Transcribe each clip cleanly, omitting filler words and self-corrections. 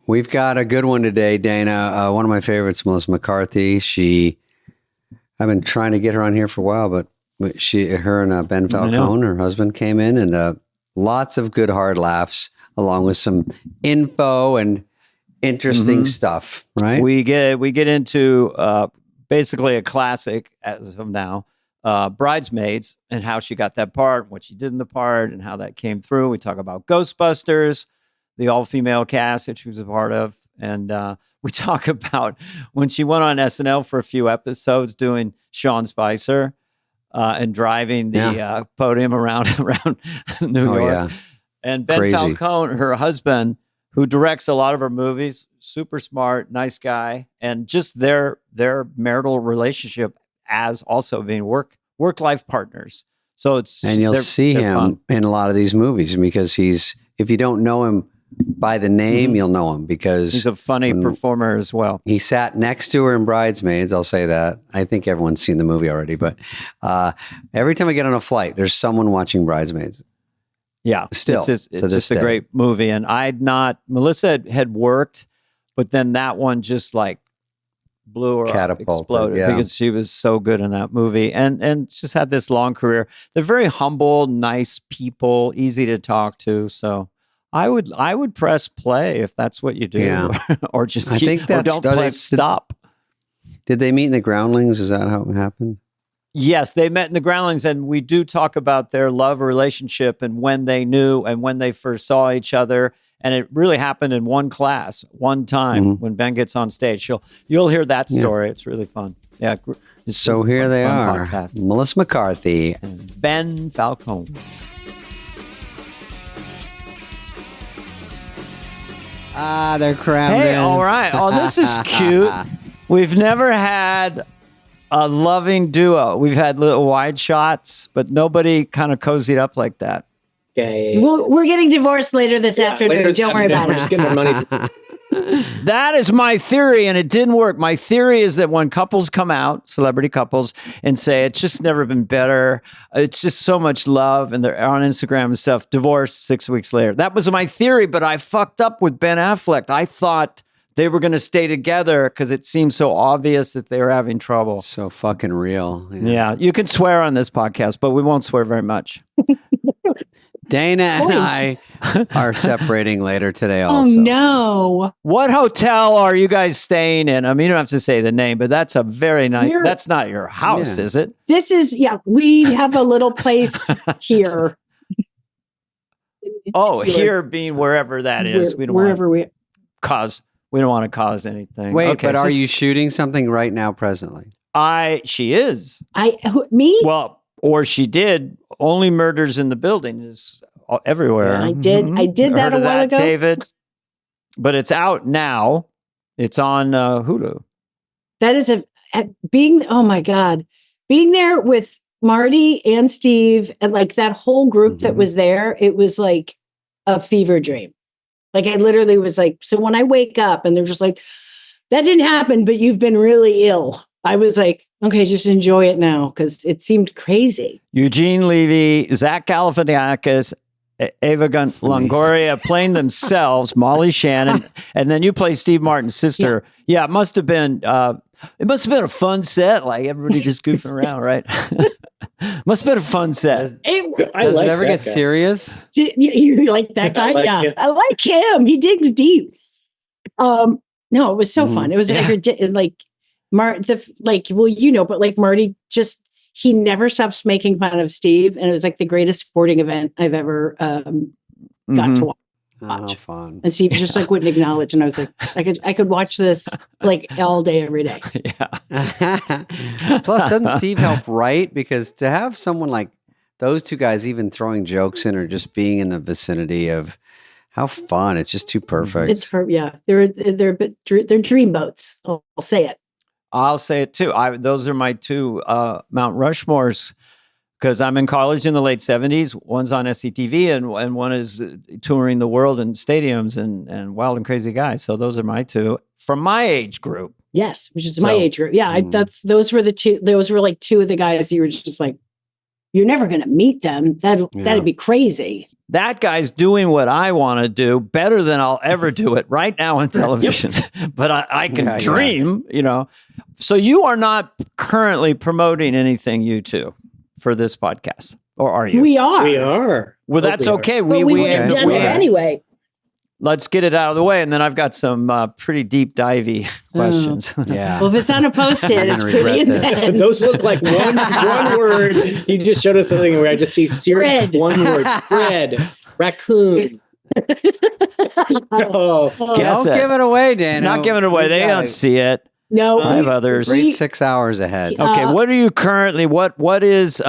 We've got a good one today, Dana. One of my favorites, Melissa McCarthy. I've been trying to get her on here for a while, but her and Ben Falcone, her husband, came in, and lots of good hard laughs, along with some info and interesting stuff. Right? We get into basically a classic as of now, Bridesmaids, and how she got that part, what she did in the part, and how that came through. We talk about Ghostbusters, the all-female cast that she was a part of, and we talk about when she went on SNL for a few episodes doing Sean Spicer and driving the podium around New York. Yeah. And Ben Falcone, her husband, who directs a lot of her movies, super smart, nice guy, and just their marital relationship as also being work-life partners. So you'll see him fun in a lot of these movies, because if you don't know him by the name, you'll know him because he's a funny performer as well. He sat next to her in Bridesmaids. I'll say that. I think everyone's seen the movie already, but every time I get on a flight, there's someone watching Bridesmaids. Yeah, still, it's just a great movie. And Melissa had worked, but then that one just like blew her up, exploded, because she was so good in that movie, and just had this long career. They're very humble, nice people, easy to talk to. So I would press play if that's what you do, or just stop. Did they meet in the Groundlings? Is that how it happened? Yes, they met in the Groundlings, and we do talk about their love relationship and when they knew and when they first saw each other. And it really happened in one class, one time when Ben gets on stage. You'll hear that story. Yeah. It's really fun. Yeah. So here they are, podcast. Melissa McCarthy and Ben Falcone. They're crammed in. All right. Oh, this is cute. We've never had a loving duo. We've had little wide shots, but nobody kind of cozied up like that. Okay. Well, we're getting divorced later this afternoon. Don't worry about it. Just getting their money. That is my theory, and it didn't work. My theory is that when couples come out, celebrity couples, and say, it's just never been better, it's just so much love, and they're on Instagram and stuff, divorced 6 weeks later. That was my theory, but I fucked up with Ben Affleck. I thought they were going to stay together because it seemed so obvious that they were having trouble. So fucking real. Yeah, you can swear on this podcast, but we won't swear very much. Dana and I are separating later today also. Oh, no. What hotel are you guys staying in? I mean, you don't have to say the name, but that's a very nice... That's not your house, is it? This is... Yeah, we have a little place here. Oh, here being wherever that is. We don't want to cause anything. Wait, okay, but are you shooting something right now presently? She is. Me? Well... Or she did. Only Murders in the Building is everywhere. Yeah, I did that a while ago, David. But it's out now. It's on Hulu. That is oh my God, being there with Marty and Steve and like that whole group that was there. It was like a fever dream. Like I literally was like, so when I wake up and they're just like, that didn't happen, but you've been really ill. I was like, okay, just enjoy it now because it seemed crazy. Eugene Levy, Zach Galifianakis, Ava Longoria playing themselves, Molly Shannon, and then you play Steve Martin's sister. Yeah, it must have been a fun set. Like everybody just goofing around, right? Must have been a fun set. Does it ever get serious? You like that guy? I like him. He digs deep. No, it was so fun. It was like but like Marty he never stops making fun of Steve, and it was like the greatest sporting event I've ever got to watch. Oh, fun. And Steve just like wouldn't acknowledge, and I was like, I could watch this like all day, every day. Yeah. Plus, doesn't Steve help write? Because to have someone like those two guys even throwing jokes in or just being in the vicinity of how fun, it's just too perfect. They're dreamboats. I'll say it. I'll say it too. Those are my two Mount Rushmores because I'm in college in the late 70s. One's on SCTV and one is touring the world in stadiums and Wild and Crazy Guys. So those are my two from my age group. Yes, which is my age group. Yeah, those were the two. Those were like two of the guys you were just like, you're never going to meet them. That'd be crazy. That guy's doing what I want to do better than I'll ever do it right now on television. But I can dream, you know. So you are not currently promoting anything, you two, for this podcast, or are you? We are. We are. Well, that's okay. But we would have done it anyway. Let's get it out of the way, and then I've got some pretty deep divey questions. Yeah. Well, if it's on a post-it, it's pretty intense. Those look like one word. You just showed us something where I just see serious one word. Spread. Raccoon. Don't give it away, Dan. Not giving it away. They don't see it. No. I have others. Great 6 hours ahead. Okay, what are you currently? What is?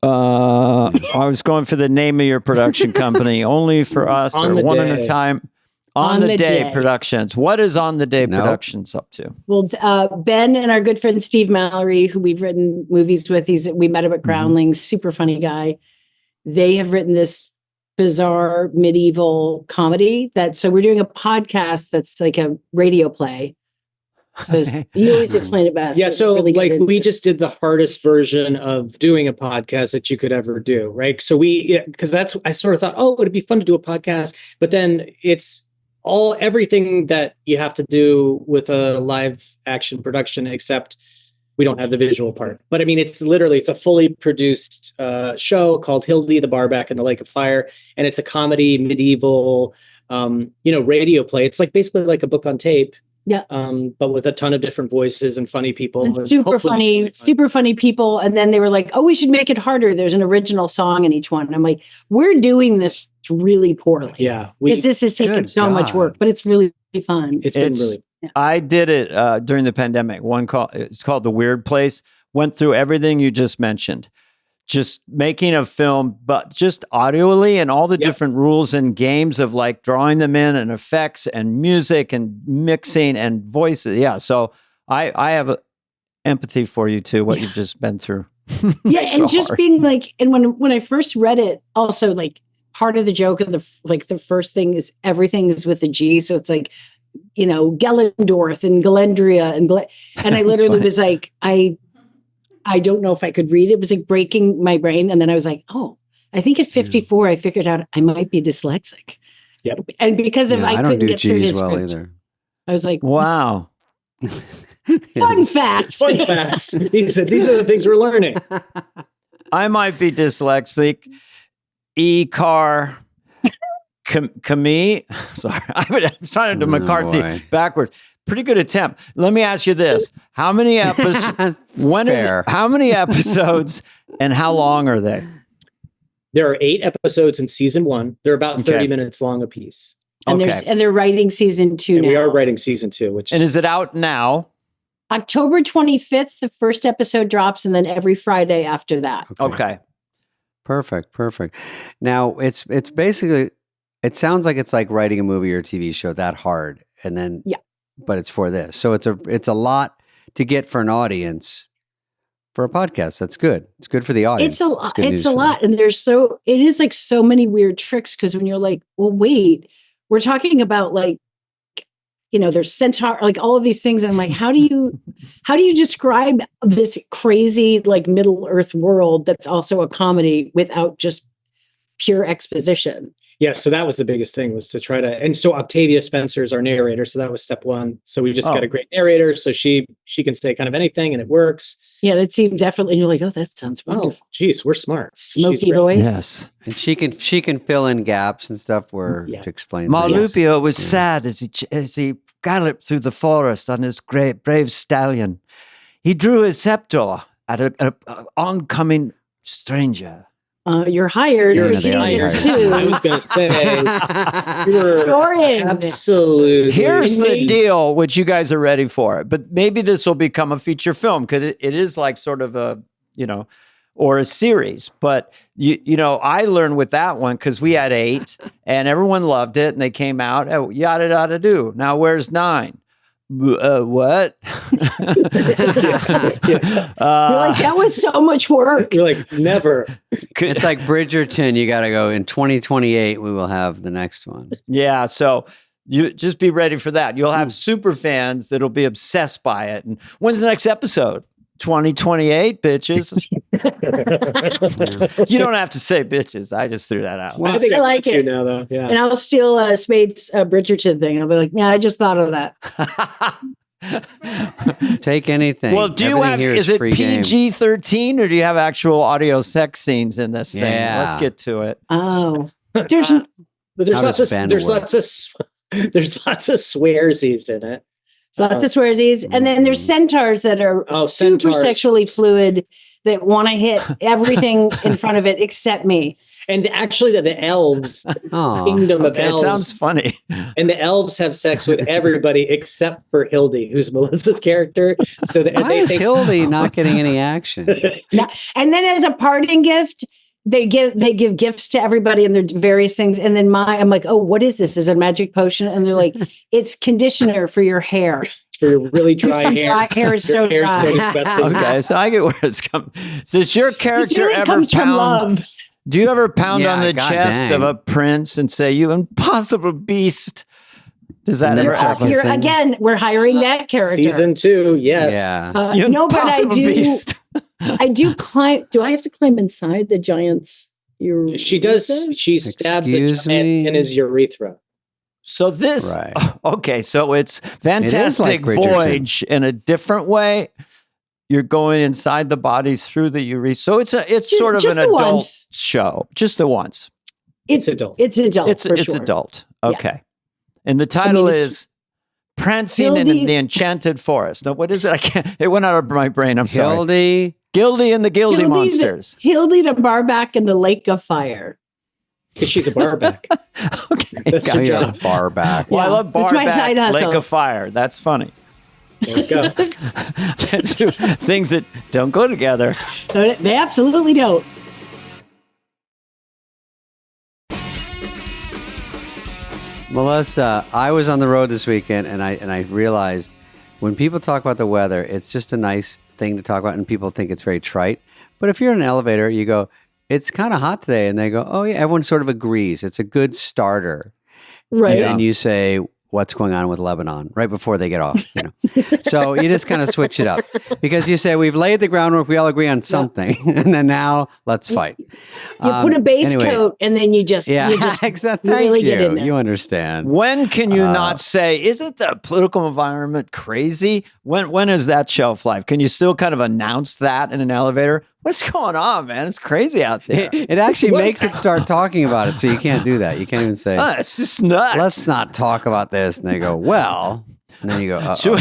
I was going for the name of your production company. Only for us, On or the one Day. at a time. On the Day Productions. What is On the Day Productions up to? Well, Ben and our good friend Steve Mallory, who we've written movies with, we met him at Groundlings, super funny guy. They have written this bizarre medieval comedy so we're doing a podcast that's like a radio play. So you always explain it best. Yeah, so really like we just did the hardest version of doing a podcast that you could ever do, right? So because I sort of thought, it'd be fun to do a podcast, but then it's everything that you have to do with a live action production, except we don't have the visual part. But I mean, it's a fully produced show called Hildy the Barback and the Lake of Fire, and it's a comedy medieval, radio play. It's like basically like a book on tape. Yeah. But with a ton of different voices and funny people. And super funny people. And then they were like, we should make it harder. There's an original song in each one. And I'm like, we're doing this really poorly. Yeah. Because this has taken so much work, but it's really fun. It's been really. I did it during the pandemic. It's called The Weird Place. Went through everything you just mentioned. Just making a film, but just audioly and all the different rules and games of like drawing them in and effects and music and mixing and voices. Yeah. So I have empathy for you too, what you've just been through. Yeah. And just being like, and when I first read it, also like part of the joke of the first thing is everything is with a G. So it's like, Gellendorf and Galendria and I literally was like, I don't know if I could read it. It was like breaking my brain. And then I was like, I think at 54, I figured out I might be dyslexic. Yep. And because I couldn't get through his script, either. I was like, wow. Fun facts. Fun facts. These are the things we're learning. I might be dyslexic. E-car. Camille. Sorry. I was trying to do McCarthy backwards. Pretty good attempt. Let me ask you this. How many episodes? How many episodes and how long are they? There are 8 episodes in season 1. They're about 30 minutes long a piece. And they're writing season 2 and now. we are writing season 2, and is it out now? October 25th, the first episode drops, and then every Friday after that. Okay. Perfect. Now it's basically, it sounds like it's like writing a movie or a TV show that hard. And then, but it's for this. So it's a lot to get for an audience for a podcast. That's good. It's good for the audience. It's a lot. It's a lot. And it is like so many weird tricks. Cause when you're like, well, wait, we're talking about like, there's centaur, like all of these things. And I'm like, how do you describe this crazy, like Middle Earth world that's also a comedy without just pure exposition? Yeah, so that was the biggest thing, was to try to, and so Octavia Spencer is our narrator, so that was step 1. So we just got a great narrator, so she can say kind of anything, and it works. Yeah, that seemed definitely. You're like, that sounds wonderful. Geez, we're smart. Smoky voice. Yes, and she can fill in gaps and stuff to explain. Marlupio was sad as he galloped through the forest on his great brave stallion. He drew his scepter at an oncoming stranger. You're hired. Yeah, You're they are here hired. too. I was going to say, you're Dorian. absolutely. Here's the deal, which you guys are ready for. But maybe this will become a feature film because it is like sort of a, or a series. But, I learned with that one because we had 8 and everyone loved it and they came out, yada, yada, do. Now, where's 9? What? You're like, that was so much work. You're like, never. It's like Bridgerton. You got to go in 2028. We will have the next one. Yeah. So you just be ready for that. You'll have super fans that'll be obsessed by it. And when's the next episode? 2028, bitches. You don't have to say bitches. I just threw that out. I think I like got you it. now, though. Yeah. And I'll steal Spade's Bridgerton thing. I'll be like, yeah, I just thought of that. Take anything. Well, do you Everything have, here is it free game. PG-13 or do you have actual audio sex scenes in this thing? Yeah. Let's get to it. Oh, there's But there's How lots does of Ben there's work? lots of there's lots of swearsies in it. lots of swearsies. And then there's centaurs that are super centaurs. sexually fluid that want to hit everything in front of it except me. And actually, the elves, Aw. kingdom of Okay, it elves, sounds funny. and the elves have sex with everybody except for Hildy, who's Melissa's character. So that Why they is think Hildy not getting any action? And then as a parting gift, they give gifts to everybody and their various things. And then I'm like, oh, what is this? Is it a magic potion? And they're like, it's conditioner for your hair. for your really dry hair. My hair is so Your hair dry. is so disgusting. Okay, so I get where it's coming. Does your It character really ever comes from pound? love. Do you ever pound Yeah, on the God chest dang. of a prince and say, "You impossible beast"? Does that And then ever start happen? listening. Again, we're hiring that character. Season 2, yes. Yeah. You No, but I impossible do. beast. I do climb. Do I have to climb inside the giant's? She does. She stabs a Excuse giant me? in his urethra. So this, Right. okay, so it's It is Fantastic like Bridgerton. Voyage in a different way. You're going inside the body through the urethra. So it's sort of just an the adult once. show, just the once. It's adult. It's adult. It's for it's sure. adult. Okay, and the title it's- is Prancing in Gildy- the Enchanted Forest. No, what is it? I can't. It went out of my brain. I'm sorry. Hildy. Gildy and the Gildy Monsters. Hildy the barback in the lake of fire. Because she's a barback. Okay. That's Oh, her yeah, job. bar back. Well, I Yeah. love That's my side Barback, hustle. Lake of Fire. That's funny. There you go. Things that don't go together. So they absolutely don't. Melissa, I was on the road this weekend and I realized when people talk about the weather, it's just a nice thing to talk about and people think it's very trite. But if you're in an elevator, you go, it's kind of hot today. And they go, oh yeah, everyone sort of agrees. It's a good starter. Right. And you say, what's going on with Lebanon right before they get off, you know? So you just kind of switch it up because you say, we've laid the groundwork. We all agree on something. And then now let's fight. You put a base anyway. coat and then you just, Yeah, you just exactly. really Thank get in you. there. You understand. When can you not say, isn't the political environment crazy? When is that shelf life? Can you still kind of announce that in an elevator? What's going on, man? It's crazy out there. It actually makes it start talking about it. So you can't do that. You can't even say, It's just nuts. let's not talk about this. And they go, well, and then you go, uh-oh. Sure.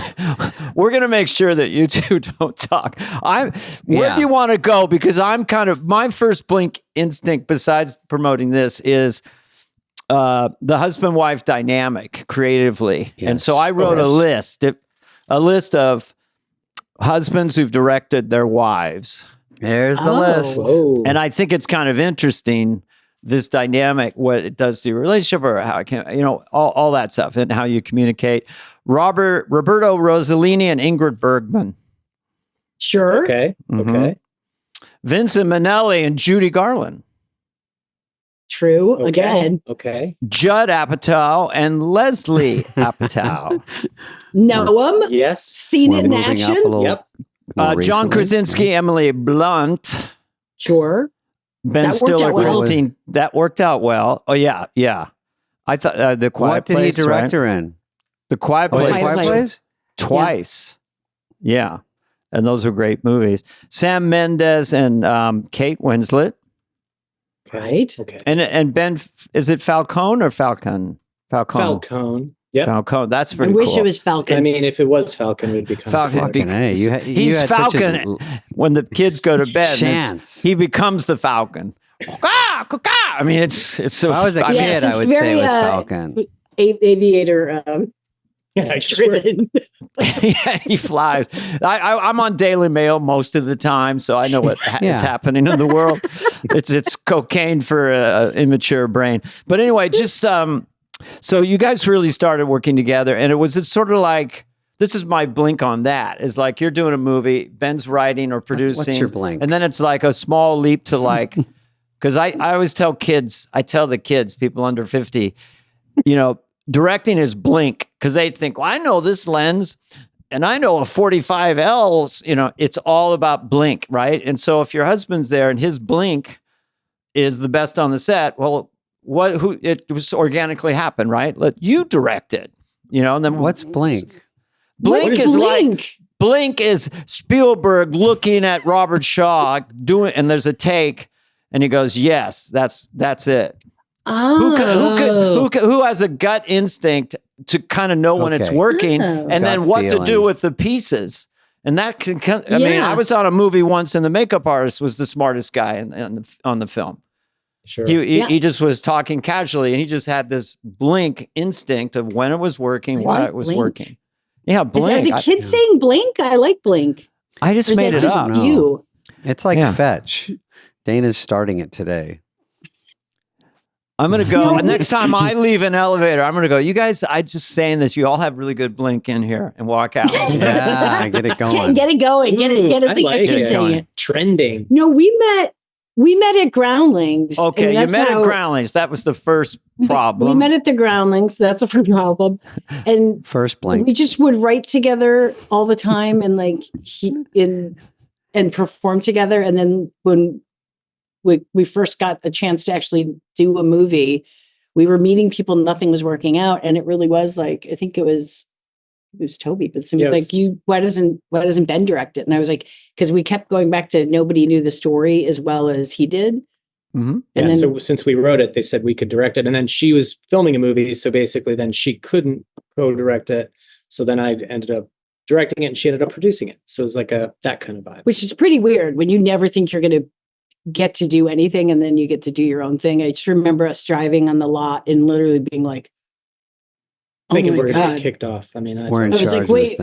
We're going to make sure that you two don't talk. Where Yeah. do you want to go? Because I'm kind of, my first blink instinct besides promoting this is the husband-wife dynamic creatively. And Yes, so I wrote of a list of husbands who've directed their wives. There's the Oh. list. Whoa. And I think it's kind of interesting, this dynamic, what it does to your relationship or how it can, all that stuff and how you communicate. Roberto Rossellini and Ingrid Bergman. Sure. Okay. Mhm. Okay. Vincent Minnelli and Judy Garland. True. Okay. Again, Okay. Judd Apatow and Leslie Apatow. know them, Yes. seen We're it in moving up a action. little. Yep. more John recently. Krasinski, Emily Blunt, Sure. Ben That worked Stiller, out well. Christine. That worked out well. Oh, yeah. Yeah. I thought The Quiet What did Place. he direct right? her in? The Quiet Oh, Place. is it Quiet Quiet Place. Place? Twice. Yeah. And those are great movies. Sam Mendes and Kate Winslet. Right. Okay. And Ben, is it Falcone or Falcon? Falcone. Yep. Falcone. That's I pretty wish cool. it was Falcon. I mean, if it was Falcon, it would become Falcon. Fucking A. You He's had such Falcon. a When the kids go to bed, chance. he becomes the Falcon. I mean, it's so. If I was a I kid, mean, Yes, I it's would say it very, was Falcon. Aviator Yeah, I just driven. yeah, he flies. I'm on Daily Mail most of the time, so I know what is Yeah. happening in the world. It's cocaine for an immature brain. But anyway, just so you guys really started working together, and it's sort of like, this is my blink on that. Is like you're doing a movie, Ben's writing or producing. What's your blink? And then it's like a small leap to like, because I always tell the kids, people under 50, directing is blink because they think, well, I know this lens. And I know a 45Ls, it's all about blink, right? And so if your husband's there and his blink is the best on the set, well, it was organically happened, right? Let you direct it, and then What's blink? Blink What's is Blink? like Blink is Spielberg looking at Robert Shaw doing, and there's a take, and he goes, "Yes, that's it." Who has a gut instinct to kind of know when it's working, and then what to do with the pieces? And that can, I mean, I was on a movie once, and the makeup artist was the smartest guy on the film. Sure. He just was talking casually, and he just had this blink instinct of when it was working, why it was working. Yeah, blink. Is that the kids saying blink? I like blink. I just made it up. You. It's like fetch. Dana's starting it today. I'm going to go next time I leave an elevator. I'm going to go, you guys, I just saying this. You all have really good blink in here, and walk out. Yeah, get it going. Get it going. Get it saying it. Trending. No, we met at Groundlings. Okay, you met at Groundlings. That was the first problem. We met at the Groundlings. That's the first problem. And first blink. We just would write together all the time and and perform together. And then when we first got a chance to actually do a movie, we were meeting people, nothing was working out. And it really was like, I think it was Toby, but somebody why doesn't Ben direct it? And I was like, because we kept going back to nobody knew the story as well as he did. Mm-hmm. And so since we wrote it, they said we could direct it. And then she was filming a movie. So basically then she couldn't co-direct it. So then I ended up directing it and she ended up producing it. So it was like that kind of vibe. Which is pretty weird when you never think you're going to get to do anything and then you get to do your own thing. I just remember us driving on the lot and literally being like, thinking we're going to get kicked off. I mean, I was like, wait,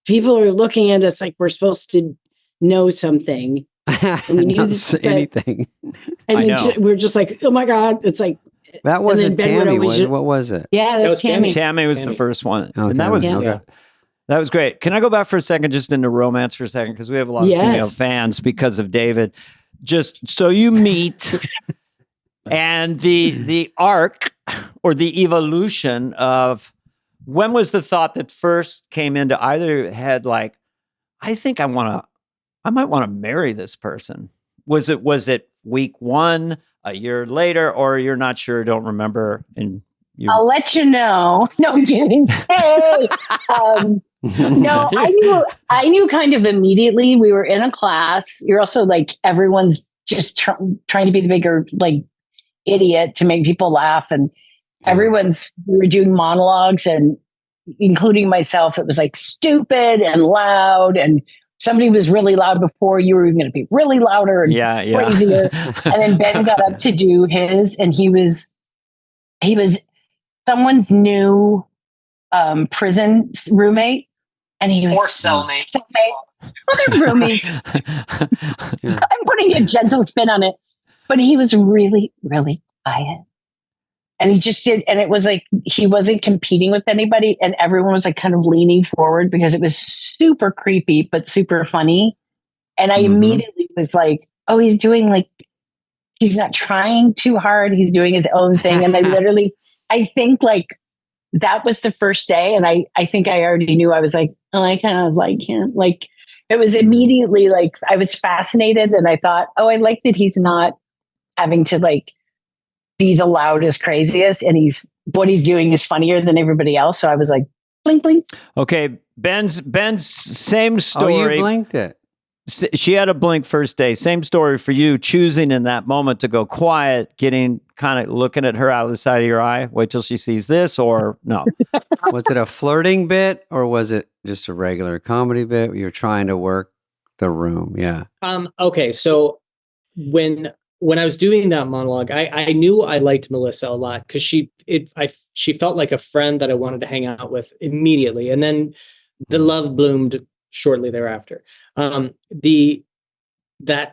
people are looking at us like we're supposed to know something. And we knew anything. And then we're just like, oh my God. It's like, that wasn't Tammy. What was it? Yeah, that was Tammy. Tammy was the first one. Oh, and that was great. Can I go back for a second, just into romance for a second? Because we have a lot of female fans because of David. Just so you meet and the arc or the evolution of when was the thought that first came into either head, like, I think I might want to marry this person. Was it week one, a year later, or you're not sure, don't remember? And I'll let you know. No, I'm kidding. Hey, no, I knew kind of immediately. We were in a class. You're also like, everyone's just trying to be the bigger like idiot to make people laugh. And we were doing monologues, and including myself, it was like stupid and loud, and somebody was really loud before, you were even going to be really louder and crazier. And then Ben got up to do his, and he was someone's new prison roommate, and he was cellmate. Well, they're roomies. I'm putting a gentle spin on it, but he was really, really quiet. And he just did, and it was like he wasn't competing with anybody, and everyone was like kind of leaning forward because it was super creepy but super funny. And I immediately was like, "Oh, he's not trying too hard. He's doing his own thing." And I think like that was the first day, and I think I already knew. I was like, "Oh, I kind of like him." Like it was immediately like I was fascinated, and I thought, "Oh, I like that he's not having to like be the loudest, craziest, and what he's doing is funnier than everybody else." So I was like, blink, blink. Okay, Ben's same story. Oh, you blinked it. She had a blink first day. Same story for you, choosing in that moment to go quiet, getting kind of looking at her out of the side of your eye. Wait till she sees this, or no? Was it a flirting bit, or was it just a regular comedy bit? You're trying to work the room, yeah. Okay, so when I was doing that monologue, I knew I liked Melissa a lot because she felt like a friend that I wanted to hang out with immediately, and then the love bloomed shortly thereafter. That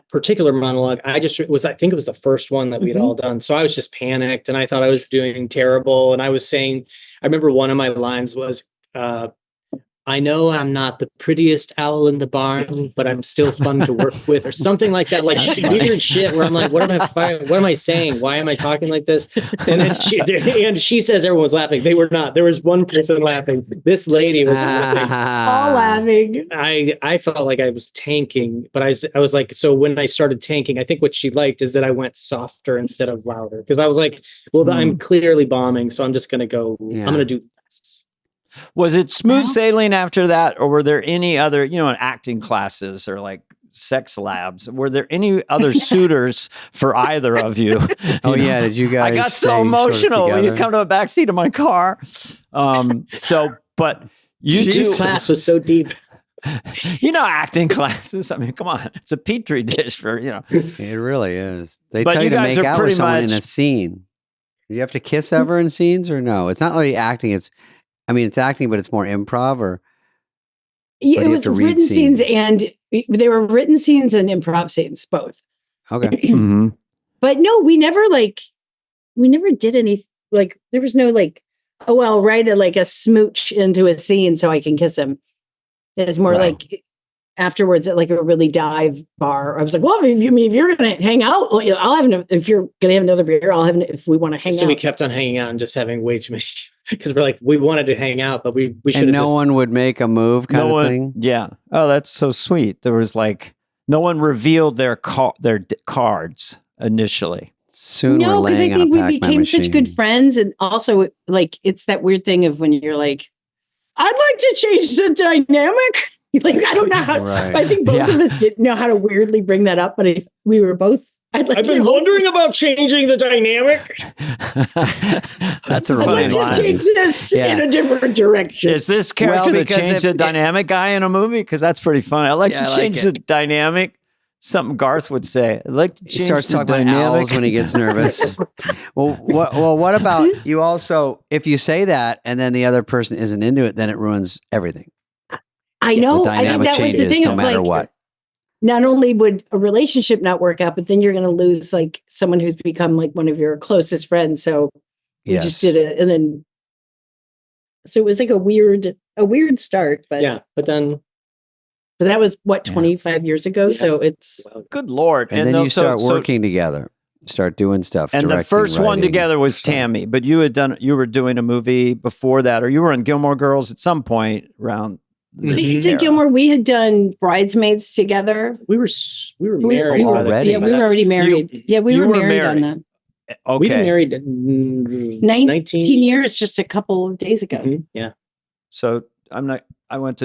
particular monologue, I think it was the first one that we'd all done, so I was just panicked and I thought I was doing terrible. And I was saying, I remember one of my lines was, I know I'm not the prettiest owl in the barn, but I'm still fun to work with, or something like that. Like weird shit where I'm like, what am I saying? Why am I talking like this? And then she says everyone was laughing. They were not. There was one person laughing. This lady was laughing. All laughing. I felt like I was tanking, but I was like, so when I started tanking, I think what she liked is that I went softer instead of louder. Because I was like, well, I'm clearly bombing, so I'm just gonna go, I'm gonna do this. Was it smooth sailing after that, or were there any other, acting classes or like sex labs? Were there any other suitors for either of you? Yeah, did you guys? I got so emotional when you come to the backseat of my car. But you This class was so deep. Acting classes. I mean, come on, it's a petri dish for It really is. They But tell you you to guys make are out with pretty someone in much- a scene. Do you have to kiss ever in scenes or no? It's not really acting. It's acting, but it's more improv or. Yeah, Or do it you have was to read written scenes, scenes? and they were written scenes and improv scenes, both. Okay. Mhm. But no, we never did any, like, there was no like, oh, I'll write a smooch into a scene so I can kiss him. It's more Right. like afterwards at like a really dive bar. I was like, well, if you're going to hang out, I'll have, if you're going to have another beer, I'll have, if we want to hang out. So we kept on hanging out and just having way too many, because we're like, we wanted to hang out, but we should And have no one would make a move kind of thing. Yeah. Oh, that's so sweet. There was like no one revealed their cards initially. Soon No, we're because I laying on a think we Pac-Man became such good machine. friends. And also, like, it's that weird thing of when you're like, I'd like to change the dynamic. Like, I don't know how, Right. I think both of us didn't know how to weirdly bring that up, but we were both, I've been wondering about changing the dynamic. That's a I'd funny like to line. change this Yeah. in a different direction. Is this character that because changed if the it- dynamic guy in a movie? Because that's pretty funny. I like Yeah, to I like change it. the dynamic. Something Garth would say. I'd like to He change starts the talking about dynamic. owls when he gets nervous. What about you also, if you say that and then the other person isn't into it, then it ruins everything. I know. The I think dynamic that was the changes thing no of matter like, what. not only would a relationship not work out, but then you're going to lose like someone who's become like one of your closest friends. So we just did it. And then, so it was like a weird start, but But then that was what, Yeah. 25 years ago. Yeah. So it's, Good Lord. And then those- you start working together, start doing stuff. And the directing, first one writing, together was stuff. Tammy, but you were doing a movie before that, or you were in Gilmore Girls at some point around this we did era. Gilmore. We had done Bridesmaids together. we were married We were, already. yeah, we were already married. we you were were married on married. that. Okay. We've been married 19 years, just a couple of days ago. Mhm. Yeah. So I went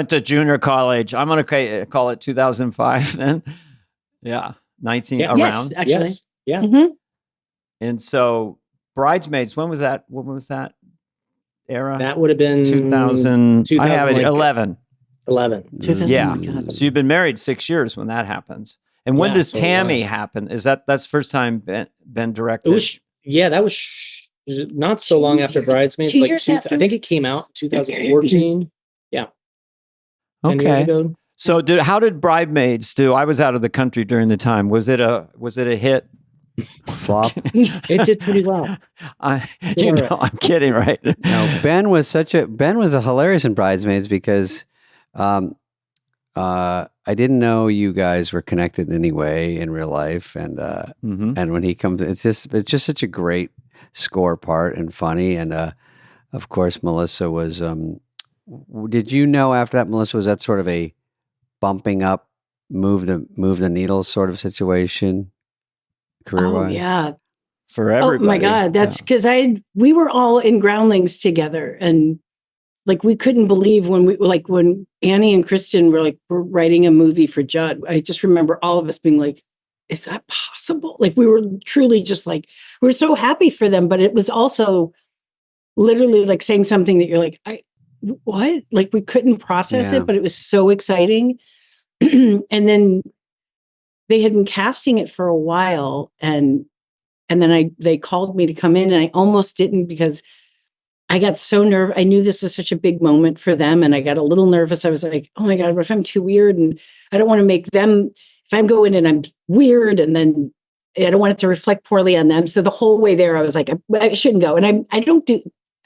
to junior college. I'm going to call it 2005 then. Yeah. 19 Yeah. around. Yes, actually. Yes. Yeah. Mhm. And so Bridesmaids, when was that? What was that era? That would have been 2000. I have it 2000, 11. 11. 2000, Yeah. oh my God. So you've been married 6 years when that happens. And when Yeah, does so, Tammy happen? That's the first time been directed? It was, that was not so long after Bridesmaids. 2 Like years after? I think it came out 2014. 10 years Okay. ago. So how did Bridesmaids do? I was out of the country during the time. Was it a hit? Flop. It did pretty well. I'm kidding, right? No, Ben was a hilarious in Bridesmaids because I didn't know you guys were connected in any way in real life, and Mhm. and when he comes, it's just such a great score part and funny, and of course Melissa was. Did you know after that Melissa was that sort of a bumping up, move the needle sort of situation, career Oh, wise? yeah. For Oh everybody. my God. That's because we were all in Groundlings together, and like we couldn't believe when Annie and Kristen were writing a movie for Judd. I just remember all of us being like, is that possible? Like we were truly just like, we were so happy for them, but it was also literally like saying something that you're like, what? Like we couldn't process Yeah. it, but it was so exciting. And then they had been casting it for a while, and then they called me to come in, and I almost didn't because I got so nervous. I knew this was such a big moment for them, and I got a little nervous. I was like, oh my God, what if I'm too weird? And I don't want to make them, if I'm going and I'm weird, and then I don't want it to reflect poorly on them. So the whole way there, I was like, I shouldn't go. And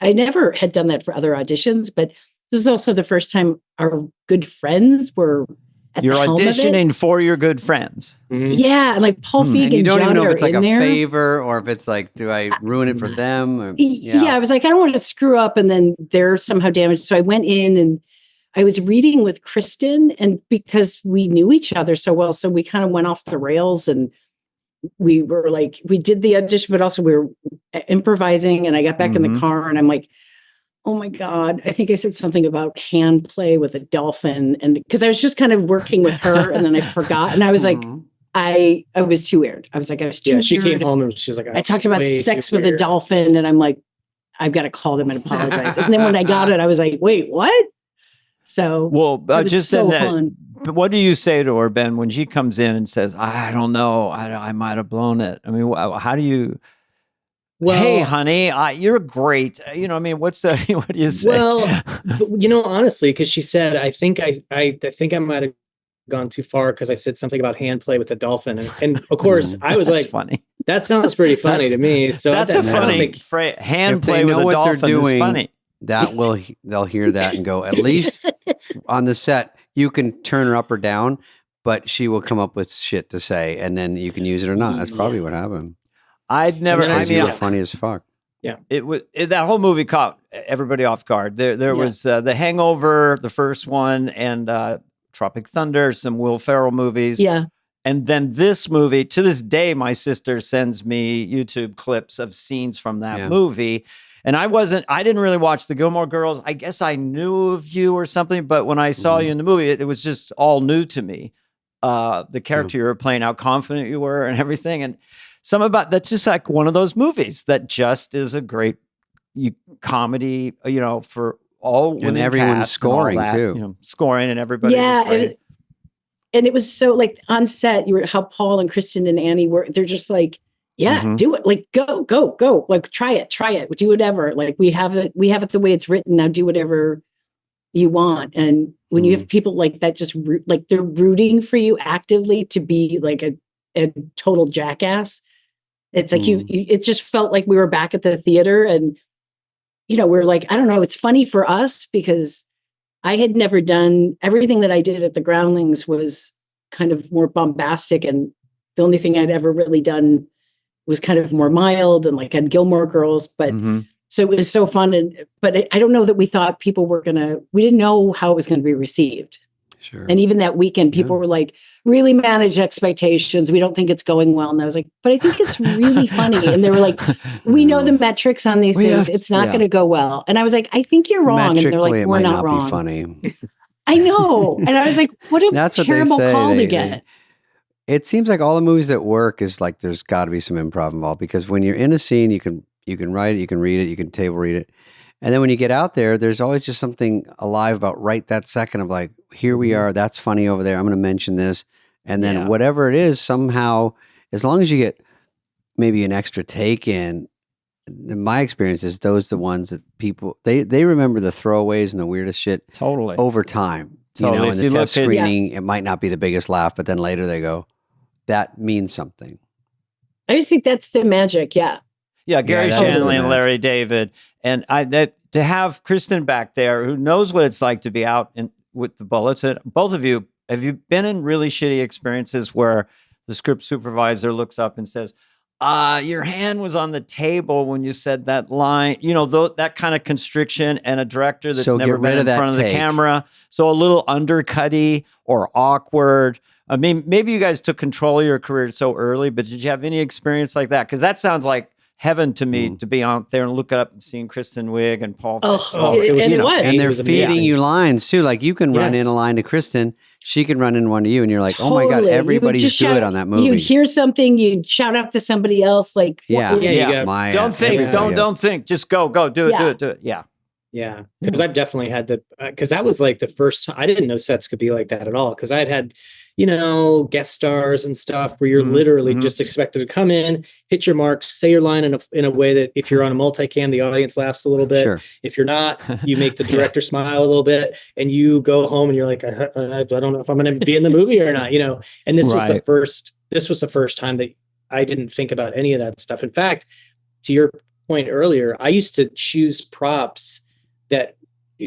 I never had done that for other auditions, but This is also the first time our good friends were at You're the helm of it. auditioning for your good friends. Yeah, and like Paul Feig And you and don't even Judd know if are it's like in a there. favor or if it's like, do I ruin it for them? Or, Yeah, I was like, I don't want to screw up and then they're somehow damaged. So I went in and I was reading with Kristen, and because we knew each other so well, so we kind of went off the rails, and we were like, we did the audition, but also we were improvising. And I got back in the car and I'm like, oh my God, I think I said something about hand play with a dolphin. And because I was just kind of working with her and then I forgot. And I was like, I was too weird. I was like, I was too Yeah, she weird. came home and she was like, I talked about way sex too with a weird. dolphin, and I'm like, I've got to call them and apologize. And then when I got it, I was like, wait, what? So Well, it was just so in that, fun. but what do you say to her, Ben, when she comes in and says, I don't know, I might have blown it? I mean, how do you, hey, Well, honey, you're great. You know, I mean, what do you say? well, you know, honestly, because she said, I think I think I might have gone too far because I said something about hand play with a dolphin, and of course I was That's like, funny. that sounds pretty funny to me. So That's I a don't funny think- phrase. Hand If play they with know a what they're dolphin is doing, funny. they'll hear that and go, at least on the set, you can turn her up or down, but she will come up with shit to say, and then you can use it or not. That's probably what happened. I'd never. then I Because you mean, were funny as fuck. that whole movie caught everybody off guard. There was The Hangover, the first one, and Tropic Thunder, some Will Ferrell movies. Yeah. And then this movie, to this day, my sister sends me YouTube clips of scenes from that movie. And I didn't really watch the Gilmore Girls. I guess I knew of you or something, but when I saw you in the movie, it was just all new to me. The character you were playing, how confident you were and everything. And some about that's just like one of those movies that just is a great comedy, for all women. And everyone's cast and all scoring that, too. Scoring and everybody. Yeah. And it was so like on set, how Paul and Kristen and Annie were, they're just like, yeah, do it. Like, go. Like, try it. Do whatever. Like, we have it the way it's written. Now do whatever you want. And when you have people like that, just like they're rooting for you actively to be like a total jackass. It's like it just felt like we were back at the theater, and, we're like, I don't know. It's funny for us because I had never done everything that I did at the Groundlings was kind of more bombastic. And the only thing I'd ever really done was kind of more mild and like had Gilmore Girls. But so it was so fun. But I don't know that we thought people were we didn't know how it was going to be received. Sure. And even that weekend, people were like, really manage expectations. We don't think it's going well. And I was like, but I think it's really funny. And they were like, we know the metrics on these things. It's not going to go well. And I was like, I think you're wrong. And they're like, it we're might not wrong. be funny. I know. And I was like, what a That's what terrible they say. call to get. It seems like all the movies that work is like there's got to be some improv involved, because when you're in a scene, you can write it, you can read it, you can table read it. And then when you get out there, there's always just something alive about right that second of like, here we are, that's funny over there, I'm going to mention this. And then whatever it is, somehow, as long as you get maybe an extra take in my experience is those the ones that people, they remember the throwaways and the weirdest shit Totally. over time. Totally. In the test screening, it might not be the biggest laugh, but then later they go, that means something. I just think that's the magic. Yeah. Yeah, Gary that is Shanley the and Larry David, and to have Kristen back there, who knows what it's like to be out with the bullets. Both of you, have you been in really shitty experiences where the script supervisor looks up and says, "Your hand was on the table when you said that line." That kind of constriction, and a director that's never been in front of the camera, so a little undercutty or awkward. I mean, maybe you guys took control of your career so early, but did you have any experience like that? Because that sounds like heaven to me, to be out there and look up and seeing Kristen Wiig and Paul. It was. And they're was feeding amazing. you lines too. Like you can run in a line to Kristen, she can run in one to you, and you're like, oh my God, Totally. everybody's good on that movie. You'd hear something, you'd shout out to somebody else, like, Yeah. Don't think, don't think, just go, do it. Yeah. Yeah, because I've definitely had because that was like the first time. I didn't know sets could be like that at all, because I had guest stars and stuff where you're literally just expected to come in, hit your mark, say your line in a way that if you're on a multicam, the audience laughs a little bit. Sure. If you're not, you make the director smile a little bit, and you go home and you're like, I don't know if I'm going to be in the movie or not, And this was the first. This was the first time that I didn't think about any of that stuff. In fact, to your point earlier, I used to choose props that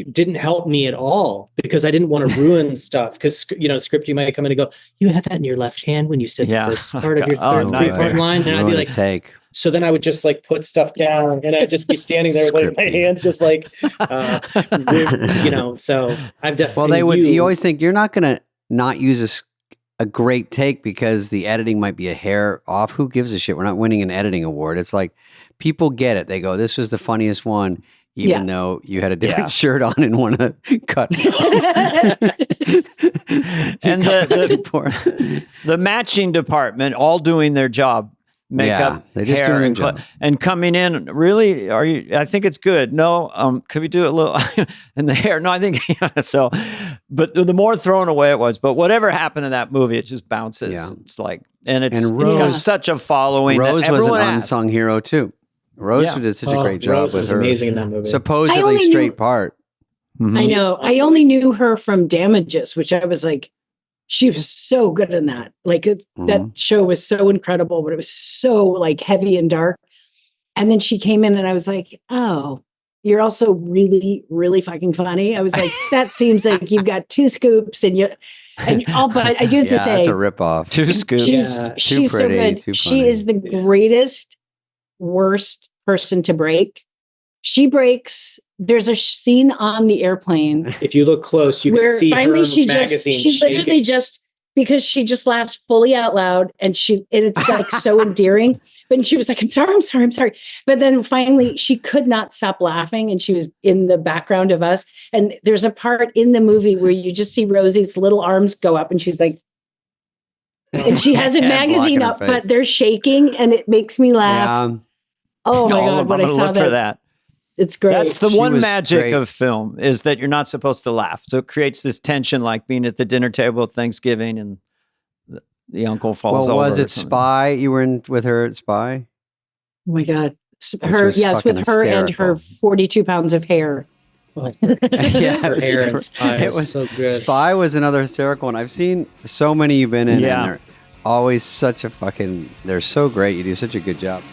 didn't help me at all because I didn't want to ruin stuff. Because, you know, script, you might come in and go, you had that in your left hand when you said the first part of your third three-part line. And I'd be like, take. So then I would just like put stuff down and I'd just be standing there with like, my hands just like, you know, so I've definitely. Well, you always think you're not going to not use a great take because the editing might be a hair off. Who gives a shit? We're not winning an editing award. It's like people get it. They go, this was the funniest one, even though you had a different shirt on in one of the cuts. And the matching department all doing their job. Makeup, they just hair, doing their job. and coming in. Really, are you? I think it's good. No, could we do a little in the hair? No, I think so. But the more thrown away it was. But whatever happened in that movie, it just bounces. Yeah. It's like, it's got such a following. Rose was an unsung hero too. Rose did such a great job Rose with her. Amazing in that movie. Supposedly straight part. Mm-hmm. I know. I only knew her from Damages, which I was like, she was so good in that. Like that show was so incredible, but it was so like heavy and dark. And then she came in and I was like, oh, you're also really, really fucking funny. I was like, that seems like you've got two scoops but I do have to say, it's a ripoff. Two scoops. She's so good. She is the greatest, worst person to break. She breaks. There's a scene on the airplane. If you look close, you can see finally her she magazine. She literally just, because she just laughs fully out loud and it's like so endearing. But she was like, I'm sorry. But then finally she could not stop laughing and she was in the background of us. And there's a part in the movie where you just see Rosie's little arms go up and she's like, and she has a magazine up, but they're shaking and it makes me laugh. Yeah. Oh my God, when I saw that. It's great. That's the one magic of film is that you're not supposed to laugh. So it creates this tension like being at the dinner table at Thanksgiving and the uncle falls over. Was it Spy? You were in with her at Spy? Oh my God. With her and her 42 pounds of hair. It was so good. Spy was another hysterical one. I've seen so many you've been in and they're always they're so great. You do such a good job.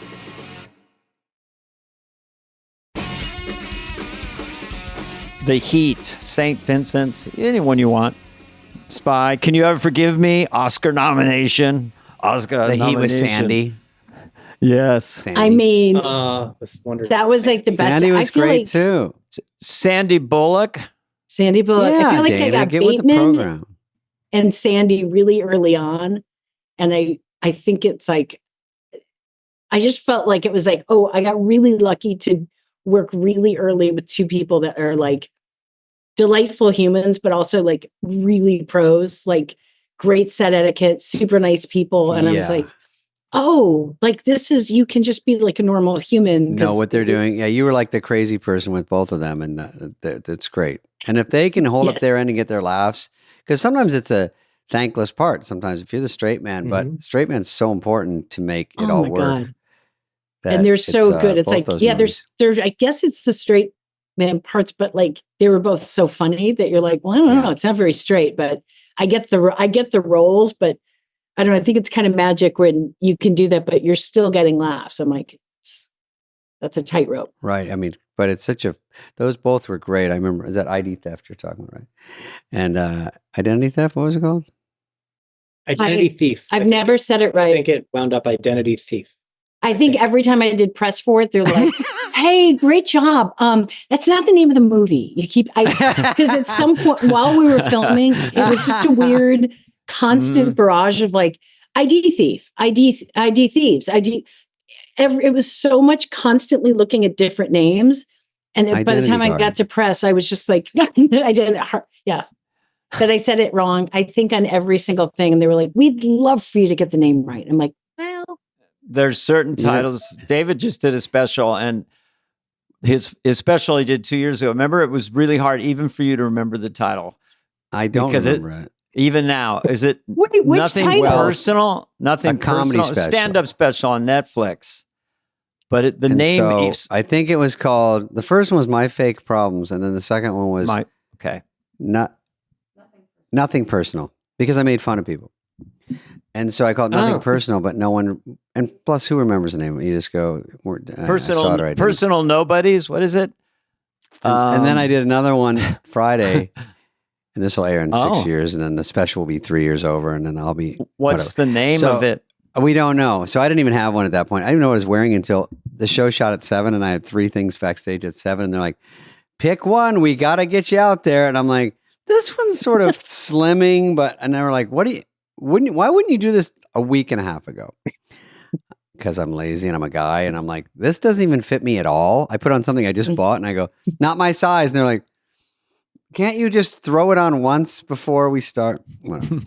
The Heat, St. Vincent's, anyone you want. Spy, Can You Ever Forgive Me? Oscar nomination. The Heat with Sandy. Yes. Sandy. I mean, that was like the best. Sandy was great too. Sandy Bullock. Yeah, I feel like I got Bateman and Sandy really early on. And I think it's like, I just felt like it was like, oh, I got really lucky to work really early with two people that are like delightful humans, but also like really pros, like great set etiquette, super nice people. And I was like, oh, like you can just be like a normal human. Know what they're doing. Yeah, you were like the crazy person with both of them. And that's great. And if they can hold up their end and get their laughs, because sometimes it's a thankless part. Sometimes if you're the straight man, but straight man's so important to make it all work. God. And they're so good. It's like, there's I guess it's the straight man parts, but like they were both so funny that you're like, well, I don't know, it's not very straight, but I get the roles, but I don't know. I think it's kind of magic when you can do that, but you're still getting laughs. I'm like, that's a tightrope. Right. I mean, but it's those both were great. I remember, is that ID theft you're talking about, right? And Identity Theft, what was it called? Identity Thief. I've never said it right. I think it wound up Identity Thief. I think every time I did press for it, they're like, hey, great job. That's not the name of the movie. Because at some point while we were filming, it was just a weird, constant barrage of like, ID thief, ID thieves, it was so much constantly looking at different names. And by the time I got to press, I was just like, I didn't. Yeah. That I said it wrong. I think on every single thing. And they were like, we'd love for you to get the name right. I'm like, well. There's certain titles. David just did a special, and his special he did 2 years ago. Remember, it was really hard even for you to remember the title. I don't remember it. Even now, is it which nothing title? Personal? Nothing comedy personal. special. Stand-up special on Netflix. But the name. So I think it was called. The first one was My Fake Problems, and then the second one was Nothing Personal, because I made fun of people. And so I called Nothing Personal, but no one, and plus who remembers the name? You just go, Personal Nobodies. What is it? And then I did another one Friday, and this will air in 6 Oh. years, and then the special will be 3 years over, and then I'll be What's whatever. the name So- of it? We don't know. So I didn't even have one at that point. I didn't know what I was wearing until the show shot at 7, and I had 3 things backstage at 7. And they're like, pick one. We got to get you out there. And I'm like, this one's sort of slimming, but, and they were like, why wouldn't you do this a week and a half ago? Because I'm lazy and I'm a guy. And I'm like, this doesn't even fit me at all. I put on something I just bought and I go, not my size. And they're like, can't you just throw it on once before we start? Whatever.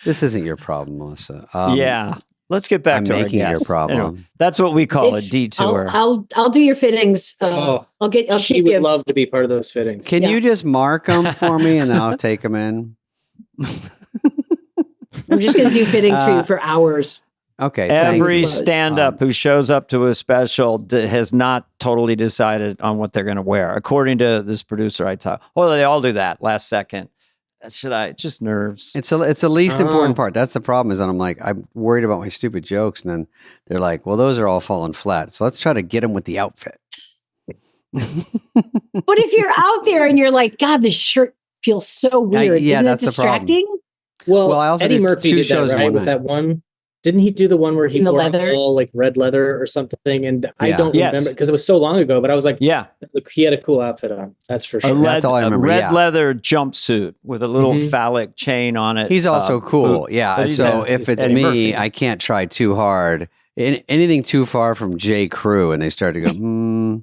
This isn't your problem, Melissa. Yeah. Let's get back I'm to our making it your guest. problem. Anyway, that's what we call a It's- detour. I'll do your fittings. Oh, I'll she keep would you. love to be part of those fittings. Can Yeah. you just mark them for me and then I'll take them in? I'm just going to do fittings for Uh, you for hours. Okay. thank Every you. stand-up who shows up to a special has not totally decided on what they're going to wear. According to this producer I talked, well, they all do that last second. Just nerves. It's the least Oh. important part. That's the problem is that I'm like, I'm worried about my stupid jokes. And then they're like, well, those are all falling flat. So let's try to get them with the outfit. But if you're out there and you're like, God, this shirt feels so weird. yeah, Isn't that's it the problem. distracting? Well, Well, I also Eddie did Murphy 2 did shows that, in right? one With night. that one. Didn't he do the one where he In the wore leather? all like red leather or something? And I Yeah. don't Yes. remember because it was so long ago, but I was like, Yeah. look, he had a cool outfit on. That's for sure. That's all I remember, A red yeah. leather jumpsuit with a little Mhm. phallic chain on it. He's also cool. boot. Yeah. But he's So Ed- if he's it's Eddie me, Murphy. I can't try too hard. Anything too far from J. Crew, and they start to go,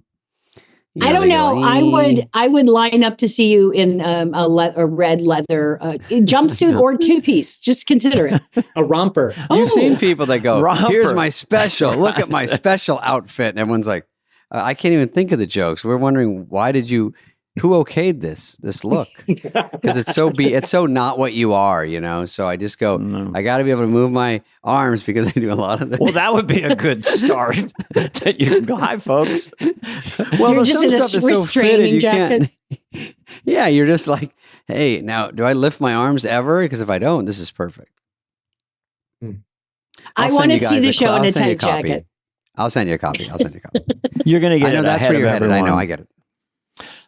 I don't they know. go, I would line up to see you in a red leather jumpsuit or 2-piece. Just consider it. A romper. You've Oh. seen people that go, Romper. here's my special. That's Look what at my I said. special outfit. And everyone's like, I can't even think of the jokes. We're wondering, who okayed this look? Because it's so not what you are, you know? So I just go, I got to be able to move my arms because I do a lot of this. Well, that would be a good start. That you can go, hi, folks. Well, You're there's just some in a stuff that's so restraining fitted, you jacket. can't. Yeah, you're just like, hey, now, do I lift my arms ever? Because if I don't, this is perfect. I I'll want send to you see guys the a show co- in I'll a send you tight copy. jacket. I'll send you a copy. You're going to get I know it that's ahead where you're of headed. I know. everyone. I get it.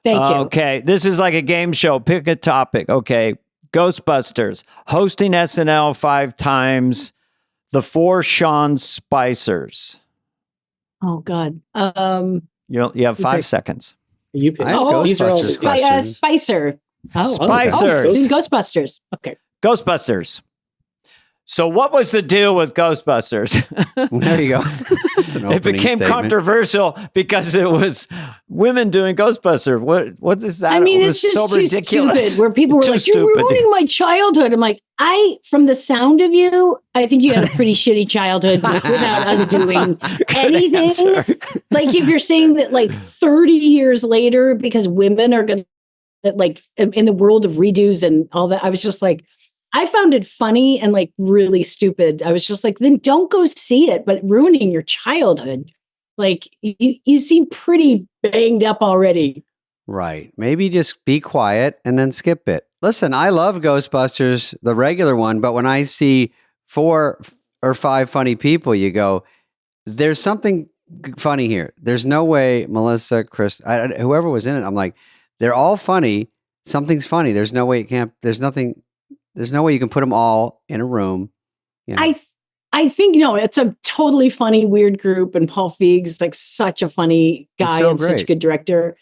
Thank you. Okay, this is like a game show. Pick a topic. Okay, Ghostbusters, hosting SNL 5 times, the 4 Sean Spicers. Oh God. You have 5 Okay. seconds. You pick. I have Oh, these are all Ghostbusters the questions. questions. Spicer. Oh, Spicers. in Ghostbusters. Okay. Ghostbusters. So, what was the deal with Ghostbusters? There you go. That's an It opening became statement. controversial because it was women doing Ghostbusters. What is that? I mean, It it's was just so too ridiculous. stupid. Where people were Too like, "You're stupid. ruining my childhood." I'm like, from the sound of you, I think you had a pretty shitty childhood without us doing anything. answer. Like, if you're saying that, like 30 years later, because women are going to, like, in the world of redos and all that, I was just like, I found it funny and like really stupid. I was just like, then don't go see it, but ruining your childhood. Like, you seem pretty banged up already. Right. Maybe just be quiet and then skip it. Listen, I love Ghostbusters, the regular one, but when I see 4 or 5 funny people, you go, there's something funny here. There's no way Melissa, Chris, whoever was in it, I'm like, they're all funny. Something's funny. There's no way there's no way you can put them all in a room. You know. I think, it's a totally funny, weird group. And Paul Feig's like such a funny guy so and such a great. good director.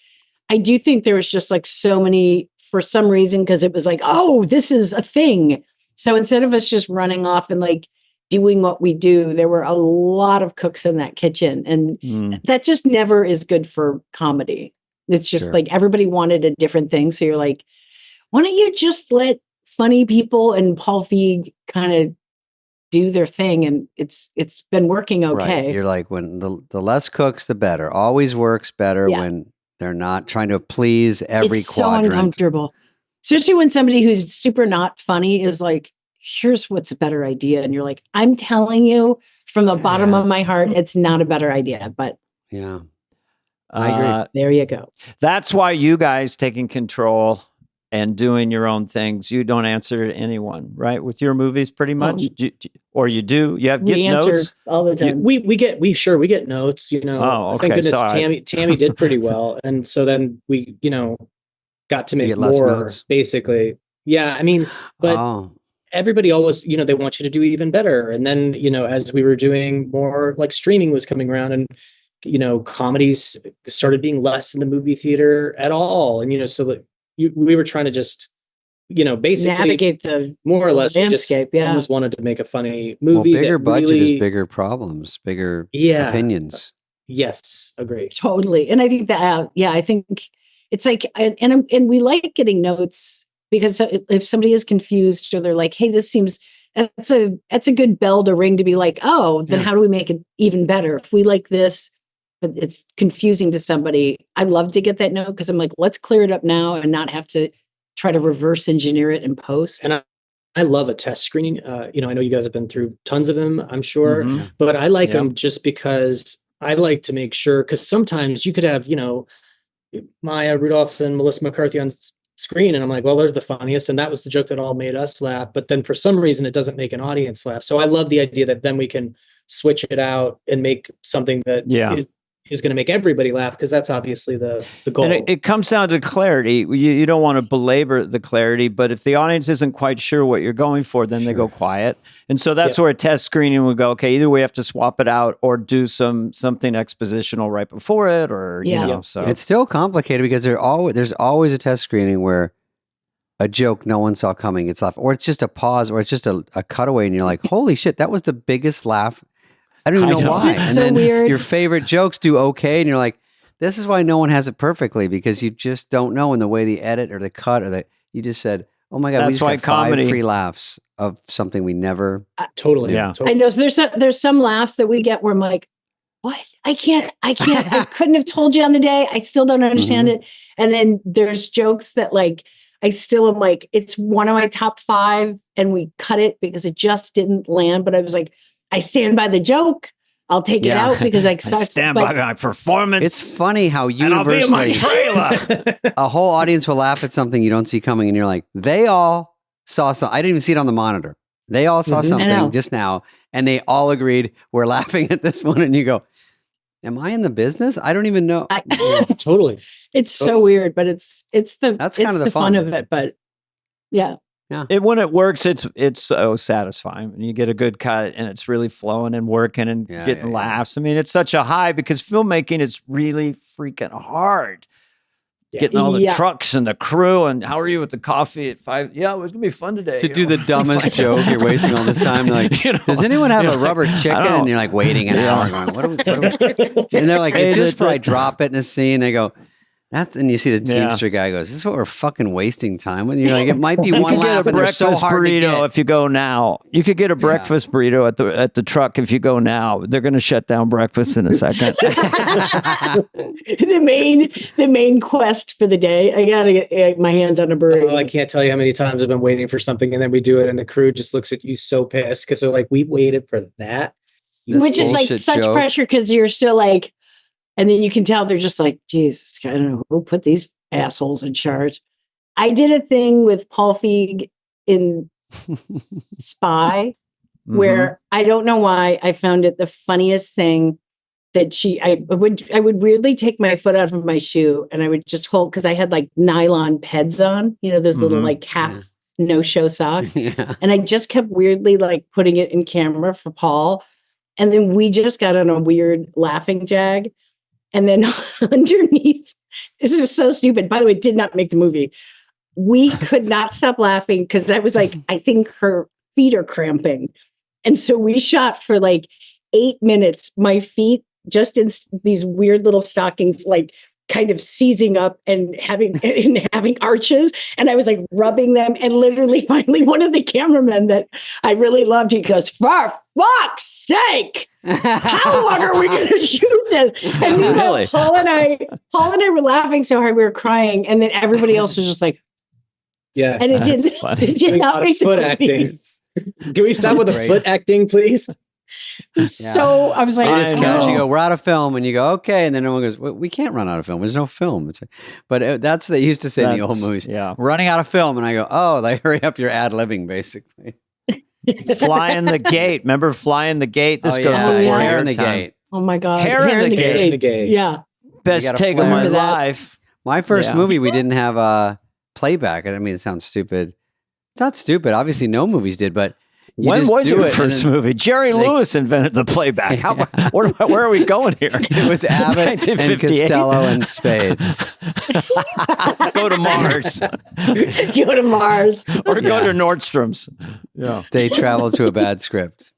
I do think there was just like so many, for some reason, because it was like, oh, this is a thing. So instead of us just running off and like doing what we do, there were a lot of cooks in that kitchen. And that just never is good for comedy. It's just Sure. like everybody wanted a different thing. So you're like, why don't you just let funny people and Paul Feig kind of do their thing? And it's been working okay. Right. You're like, when the less cooks, the better. Always works better Yeah. when they're not trying to please every It's so quadrant. uncomfortable. Especially when somebody who's super not funny is like, here's what's a better idea. And you're like, I'm telling you from the bottom of my heart, it's not a better idea. But Yeah. I agree. there you go. That's why you guys taking control and doing your own things, you don't answer to anyone, right? With your movies, pretty much, or you do. You have get We answer notes all the time. We get notes, you know. Oh, okay. Thank goodness So Tammy did pretty well. And so then we, you know, got to make get less more notes? basically. Yeah. I mean, but everybody always, you know, they want you to do even better. And then, you know, as we were doing more, like streaming was coming around, and, you know, comedies started being less in the movie theater at all. And, you know, so that we were trying to just, you know, basically navigate the more or less landscape. we just almost wanted to make a funny movie. Bigger that budget really, is bigger problems, bigger Yeah. opinions. Yes, agree. Totally. And I think that, I think it's like, and we like getting notes, because if somebody is confused, or they're like, hey, this seems, that's a good bell to ring, to be like, oh, then how do we make it even better? If we like this, but it's confusing to somebody, I love to get that note, because I'm like, let's clear it up now and not have to try to reverse engineer it in post. And I love a test screening. You know, I know you guys have been through tons of them, I'm sure, but I like them just because I like to make sure, because sometimes you could have, you know, Maya Rudolph and Melissa McCarthy on screen, and I'm like, well, they're the funniest, and that was the joke that all made us laugh. But then for some reason, it doesn't make an audience laugh. So I love the idea that then we can switch it out and make something that is going to make everybody laugh, because that's obviously the goal. And it comes down to clarity. You don't want to belabor the clarity, but if the audience isn't quite sure what you're going for, then they go quiet. And so that's where a test screening would go, okay, either we have to swap it out or do something expositional right before it, or, you know, so. It's still complicated, because there's always a test screening where a joke no one saw coming gets laughed, or it's just a pause, or it's just a cutaway, and you're like, holy shit, that was the biggest laugh. I don't even know why. It's And so then weird. your favorite jokes do okay, and you're like, this is why no one has it perfectly, because you just don't know in the way the edit or the cut, or you just said, oh my God, That's we just why got comedy- 5 free laughs of something we never. Totally. Yeah. Totally. I know. So there's some laughs that we get where I'm like, what? I can't, I couldn't have told you on the day. I still don't understand it. And then there's jokes that, like, I still am like, it's one of my top 5, and we cut it because it just didn't land. But I was like, I stand by the joke. I'll take it out because I stand by my performance. It's funny how and I'll be in my universally trailer. a whole audience will laugh at something you don't see coming, and you're like, they all saw something. I didn't even see it on the monitor. They all saw something just now, and they all agreed we're laughing at this one. And you go, am I in the business? I don't even know. Totally. It's so weird, but it's the That's kind of the fun fun of it. But yeah. When it works, it's so satisfying. When you get a good cut and it's really flowing and working and getting laughs. I mean, it's such a high, because filmmaking is really freaking hard. Getting all the trucks and the crew, and how are you with the coffee at 5? Yeah, it was gonna be fun today. to do the dumbest joke. You're wasting all this time. Like, does anyone have a rubber chicken? And you're like waiting an hour, going, what are we? And they're like, it's just for I drop it in the scene. They go, that's, and you see the Teamster guy goes, this is what we're fucking wasting time with. You're like, it might be one laugh, and they're so hard to get. If you go now. You could get a breakfast burrito at the truck if you go now. They're going to shut down breakfast in a second. the main quest for the day. I gotta get my hands on a burrito. Oh, I can't tell you how many times I've been waiting for something, and then we do it, and the crew just looks at you so pissed, because they're like, we waited for that. Which is like such pressure, because you're still like, and then you can tell they're just like, Jesus, I don't know who put these assholes in charge. I did a thing with Paul Feig in Spy, where I don't know why I found it the funniest thing that I would weirdly take my foot out of my shoe, and I would just hold, because I had like nylon peds on, you know, those little like half no-show socks. And I just kept weirdly like putting it in camera for Paul. And then we just got on a weird laughing jag. And then underneath, this is so stupid. By the way, it did not make the movie. We could not stop laughing, because I was like, I think her feet are cramping. And so we shot for like 8 minutes, my feet just in these weird little stockings, like kind of seizing up and having arches. And I was like rubbing them. And literally, finally, one of the cameramen that I really loved, he goes, for fuck's sake, how long are we going to shoot this? And Really? Paul and I were laughing so hard we were crying, and then everybody else was just like, Yeah. and it did not make the foot movie. acting. Can we stop with the foot acting, please? So I was like, You just catch, you oh. go, we're out of film, and you go, okay, and then no one goes, well, we can't run out of film. There's no film. It's like, but that's what they used to say in the old movies. Yeah, we're running out of film, and I go, oh, like hurry up, you're ad-libbing, basically. Flying the Gate. Remember Flying the Gate? This goes before Hair your in the time. Gate. Oh my God. Hair in the Gate. Yeah. Best take of my life. My first movie, we didn't have a playback. I mean, it sounds stupid. It's not stupid. Obviously, no movies did, but when was your first movie? Jerry Lewis invented the playback. Where are we going here? It was Abbott and Costello and Spade. Go to Mars. Go to Mars. Or go to Nordstrom's. Yeah. They traveled to a bad script.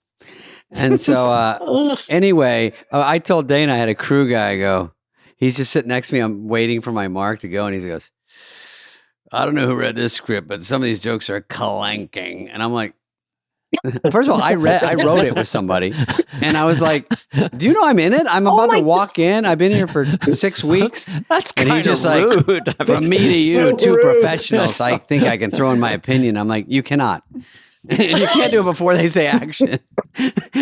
And so anyway, I told Dana I had a crew guy go, he's just sitting next to me. I'm waiting for my mark to go. And he goes, I don't know who read this script, but some of these jokes are clanking. And I'm like, first of all, I wrote it with somebody, and I was like, "Do you know I'm in it? I'm about to walk in. I've been here for 6 weeks." That's and kind he's just of rude. Like, from me to you, so two rude. professionals. I think I can throw in my opinion. I'm like, you cannot. And you can't do it before they say action.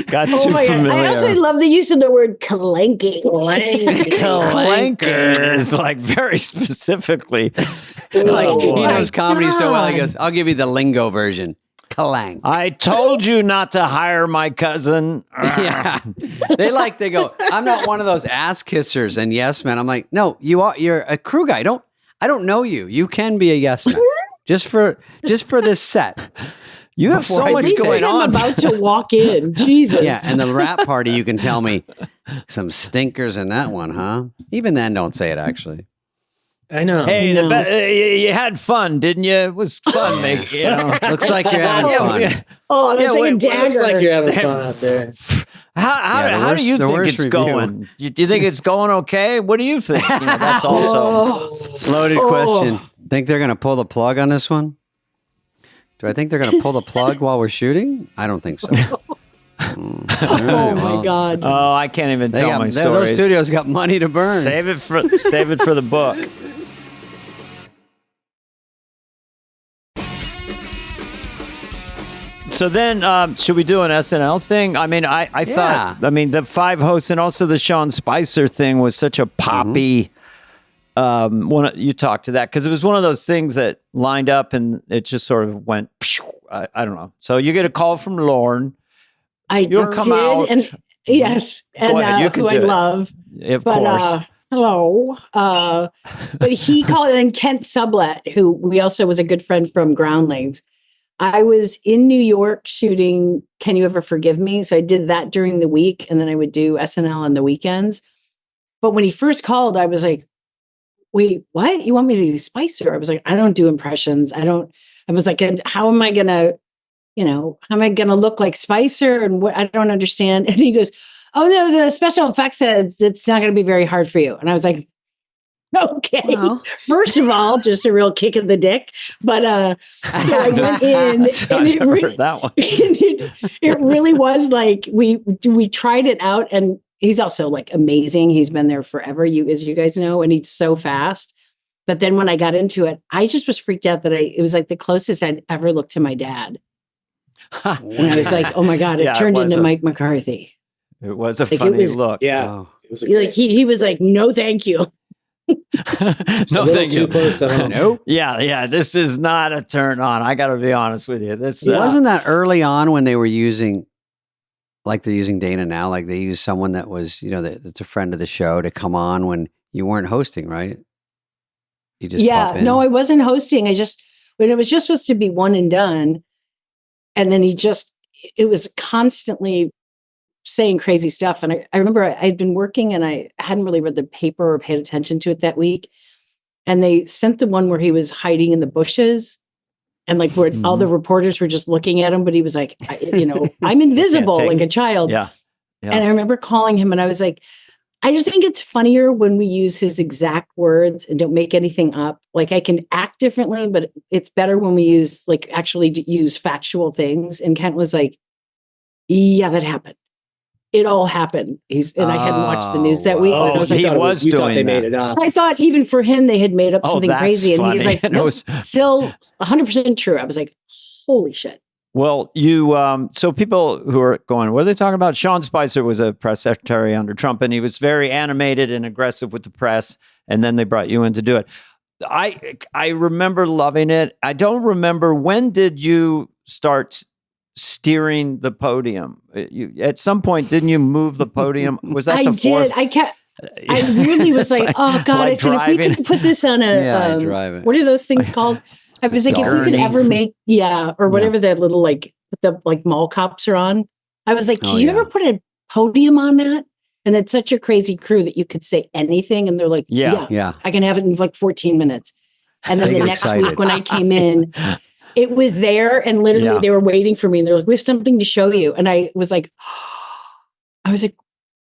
Got Oh too my God. familiar. I also love the use of the word clanking. Clanking is like very specifically. Like he Oh knows my comedy so well. He God. goes, "I'll give you the lingo version." Clank. I told you not to hire my cousin. Yeah. They go, I'm not one of those ass kissers and yes men. I'm like, no, you're a crew guy. I don't know you. You can be a yes man. Just for this set. You have so much He going says I'm on. about to walk in. Jesus. Yeah, and the rap party, you can tell me some stinkers in that one, huh? Even then, don't say it, actually. I know. Hey, Who knows? you had fun, didn't you? It was fun. Looks like you're having fun. Oh, that's like a dagger. Looks like you're having fun out there. How do you the think worst it's review. going? Do you think it's going okay? What do you think? That's also Loaded question. Think they're going to pull the plug on this one? Do I think they're going to pull the plug while we're shooting? I don't think so. Oh my God. Oh, I can't even tell my those stories. studios got money to burn. Save it for the book. So then, should we do an SNL thing? I mean, I thought, the 5 hosts and also the Sean Spicer thing was such a poppy. You talked to that because it was one of those things that lined up and it just sort of went. I don't know. So you get a call from Lorne. You'll come out. And yes, and ahead, you can who I do it. love. Of But course. hello. But he called, and Kent Sublet, who we also was a good friend from Groundlings. I was in New York shooting Can You Ever Forgive Me? So I did that during the week, and then I would do SNL on the weekends. But when he first called, I was like, wait, what? You want me to do Spicer? I was like, I don't do impressions. I was like, how am I going to, how am I going to look like Spicer? And what? I don't understand. And he goes, oh no, the special effects says it's not going to be very hard for you. And I was like, okay, well, first of all, just a real kick in the dick. But so I went in, and it really was like we tried it out, and he's also like amazing. He's been there forever, as you guys know, and he's so fast. But then when I got into it, I just was freaked out that it was like the closest I'd ever looked to my dad. And I was like, oh my God, it turned into Mike McCarthy. It was a funny look. Yeah. Oh. It was He was like, no, thank you. No, thank you. Too close to home. Nope. Yeah. This is not a turn on. I got to be honest with you. This Wasn't that early on when they were using, like they're using Dana now, like they used someone that was, that's a friend of the show to come on when you weren't hosting, right? You just pop in. No, I wasn't hosting. When it was just supposed to be one and done. And then it was constantly saying crazy stuff. And I remember I'd been working and I hadn't really read the paper or paid attention to it that week. And they sent the one where he was hiding in the bushes and like where all the reporters were just looking at him, but he was like, I'm invisible like a child. Yeah. And I remember calling him and I was like, I just think it's funnier when we use his exact words and don't make anything up. Like I can act differently, but it's better when we actually use factual things. And Kent was like, yeah, that happened. It all happened. I hadn't watched the news that week. Oh, And I was like, You thought they made it up. I thought even for him, they had made up something that's crazy. And funny. he's like, And no, still 100% true. I was like, holy shit. Well, so people who are going, what are they talking about? Sean Spicer was a press secretary under Trump, and he was very animated and aggressive with the press. And then they brought you in to do it. I remember loving it. I don't remember, when did you start steering the podium? At some point, didn't you move the podium? Was that I the fourth? did. I really was like, oh God, I said, driving. if we could put this on a, drive it. what are those things called? I was like, if we could ever make, or whatever the little, the mall cops are on. I was like, can you ever put a podium on that? And it's such a crazy crew that you could say anything. And they're like, yeah, I can have it in 14 minutes. And then the next week when I came in, it was there, and literally they were waiting for me, and they're like, we have something to show you. And I was like,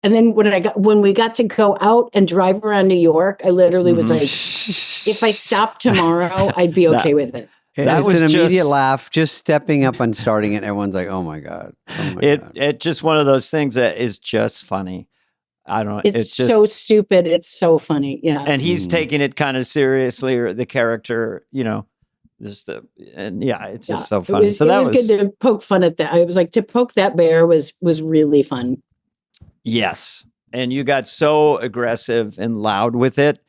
and then when we got to go out and drive around New York, I literally was like, if I stopped tomorrow, I'd be okay with it. That was an immediate laugh, just stepping up and starting it. Everyone's like, oh my God. It's just one of those things that is just funny. I don't know. It's just so stupid. It's so funny. Yeah. And he's taking it kind of seriously, or the character, it's just so funny. It was good to poke fun at that. I was like, to poke that bear was really fun. Yes. And you got so aggressive and loud with it.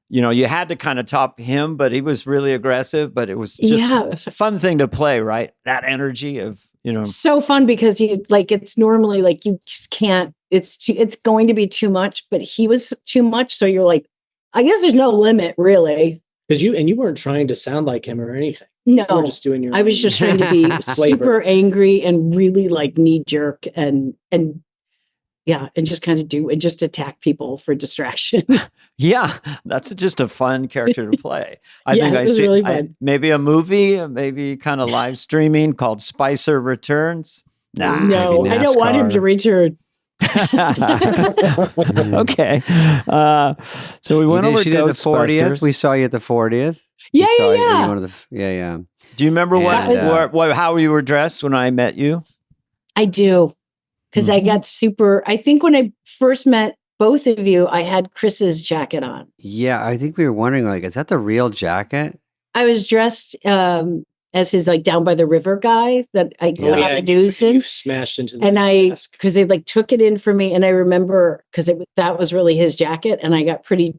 You had to kind of top him, but he was really aggressive, but it was just a fun thing to play, right? That energy of, So fun, because it's normally you just can't, it's going to be too much, but he was too much. So you're like, I guess there's no limit really. Because you weren't trying to sound like him or anything. No, you were just doing your I was just trying to be super angry and really knee jerk and just kind of do and just attack people for distraction. Yeah, that's just a fun character to play. I think it was really fun. Maybe a movie, maybe kind of live streaming called Spicer Returns. Nah, no, I don't want him to return. Okay. So we went over to Ghostbusters. We saw you at the 40th. Yeah. Do you remember how you were dressed when I met you? I do. Because I got I think when I first met both of you, I had Chris's jacket on. Yeah, I think we were wondering, is that the real jacket? I was dressed as his Down by the River guy that I got on the news in. Smashed into the desk. Because they took it in for me, and I remember that was really his jacket, and I got pretty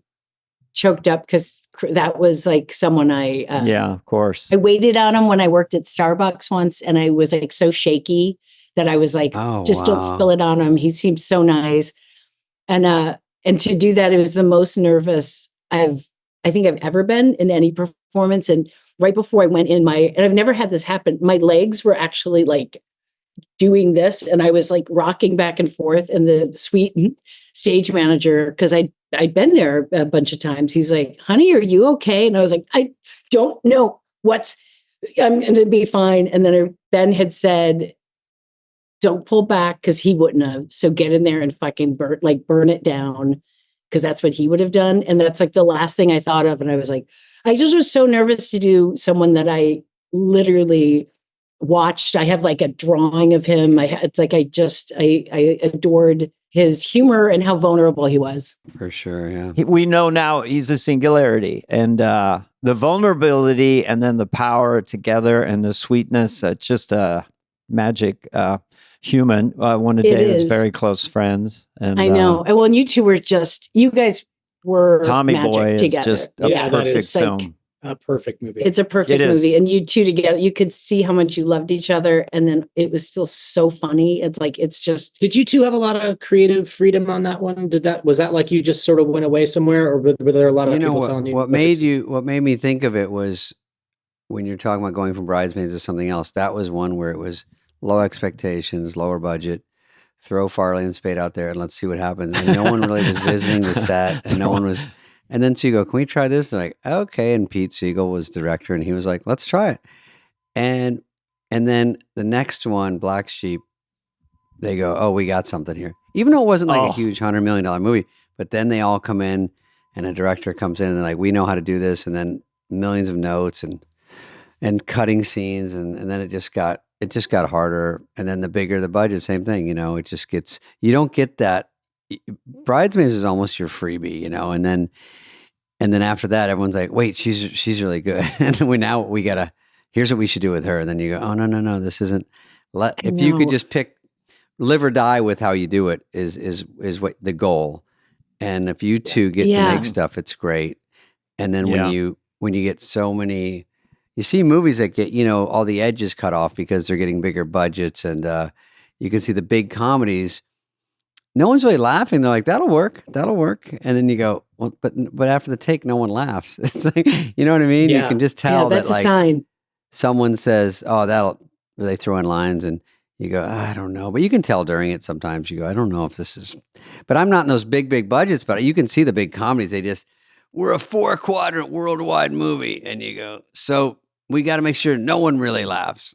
choked up because that was someone of course. I waited on him when I worked at Starbucks once, and I was so shaky that I was don't spill it on him. He seemed so nice. And to do that, it was the most nervous I think I've ever been in any performance. And right before I went in and I've never had this happen, my legs were actually doing this, and I was rocking back and forth, and the sweet stage manager, because I'd been there a bunch of times, he's like, honey, are you okay? And I was like, I don't know I'm going to be fine. And then Ben had said, don't pull back, because he wouldn't have. So get in there and fucking burn it down, because that's what he would have done. And that's the last thing I thought of. And I was I just was so nervous to do someone that I literally watched. I have a drawing of him. I adored his humor and how vulnerable he was. For sure, yeah. We know now he's a singularity, and the vulnerability and then the power together and the sweetness. It's just a magic human. One of David's very close friends. And I know. Well, and you two were you guys were Tommy magic Boy together. Is just a perfect film. A perfect movie. It's a perfect movie. And you two together, you could see how much you loved each other. And then it was still so funny. It's just. Did you two have a lot of creative freedom on that one? Was that you just sort of went away somewhere, or were there a lot of people telling you? What made me think of it was when you're talking about going from Bridesmaids to something else, that was one where it was low expectations, lower budget, throw Farley and Spade out there and let's see what happens. And no one really was visiting the set, and no one was. And then so you go, can we try this? They're like, okay. And Pete Siegel was director, and he was like, let's try it. And then the next one, Black Sheep, they go, oh, we got something here. Even though it wasn't a huge $100 million movie, but then they all come in, and a director comes in and they're we know how to do this. And then millions of notes and cutting scenes. And then it just got harder. And then the bigger the budget, same thing, it just gets, you don't get that. Bridesmaids is almost your freebie, and then after that, everyone's like, wait, she's really good. And then we gotta, here's what we should do with her. And then you go, oh, no, this isn't. If you know. could just pick live or die with how you do it is what the goal. And if you two get to make stuff, it's great. And then when you get so many, you see movies that get, all the edges cut off because they're getting bigger budgets, and you can see the big comedies. No one's really laughing. They're like, that'll work. And then you go, well, but after the take, no one laughs. It's like, you know what I mean? Yeah. You can just tell that's that a sign. someone says, oh, they throw in lines, and you go, I don't know. But you can tell during it sometimes. You go, I don't know if this is, but I'm not in those big budgets, but you can see the big comedies. We're a 4-quadrant worldwide movie. And you go, so we got to make sure no one really laughs.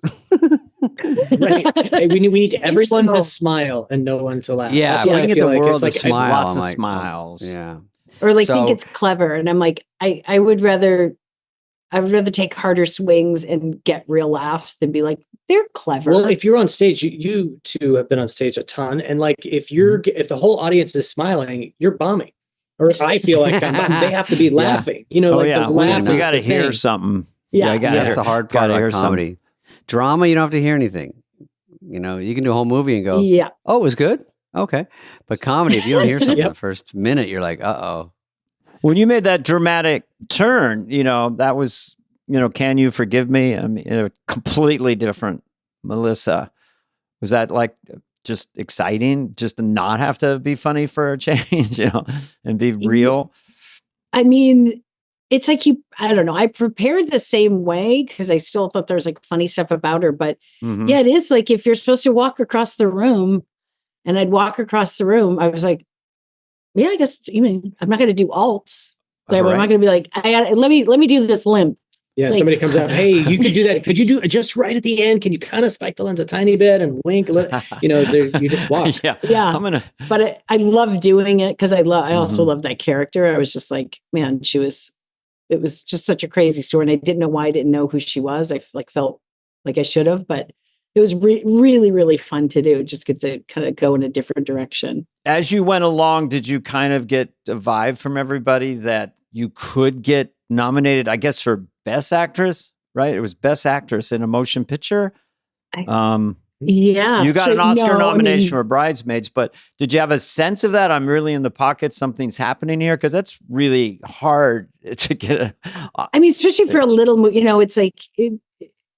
Right. We need everyone to smile and no one to laugh. Yeah, that's what I get feel the like. world It's to like smile. lots of I'm like, smiles. Yeah. Or think it's clever. And I'm like, I would rather take harder swings and get real laughs than be like, they're clever. Well, if you're on stage, you two have been on stage a ton. And like, if the whole audience is smiling, you're bombing. Or I feel like they have to be laughing. The laugh. We got to hear something. Yeah. That's the hard part about comedy. Drama, you don't have to hear anything. You can do a whole movie and go, oh, it was good? Okay. But comedy, if you don't hear something the first minute, you're like, uh-oh. When you made that dramatic turn, that was, Can You Forgive Me? I mean, a completely different Melissa. Was that like just exciting just to not have to be funny for a change, and be real? I mean, it's like I don't know. I prepared the same way because I still thought there was like funny stuff about her. But it is like if you're supposed to walk across the room and I'd walk across the room, I was like, I guess I'm not going to do alts. Like, I'm not going to be like, let me do this limp. Yeah, somebody comes out, hey, you could do that. Could you do it just right at the end? Can you kind of spike the lens a tiny bit and wink? You just walk. Yeah. But I love doing it because I also love that character. I was just like, man, it was just such a crazy story. And I didn't know why I didn't know who she was. I felt like I should have, but it was really, really fun to do. Just get to kind of go in a different direction. As you went along, did you kind of get a vibe from everybody that you could get nominated, I guess, for Best Actress, right? It was Best Actress in a Motion Picture. Yeah. You got an Oscar nomination for Bridesmaids, but did you have a sense of that? I'm really in the pocket. Something's happening here. Cause that's really hard to get. Especially for a little movie, it's like,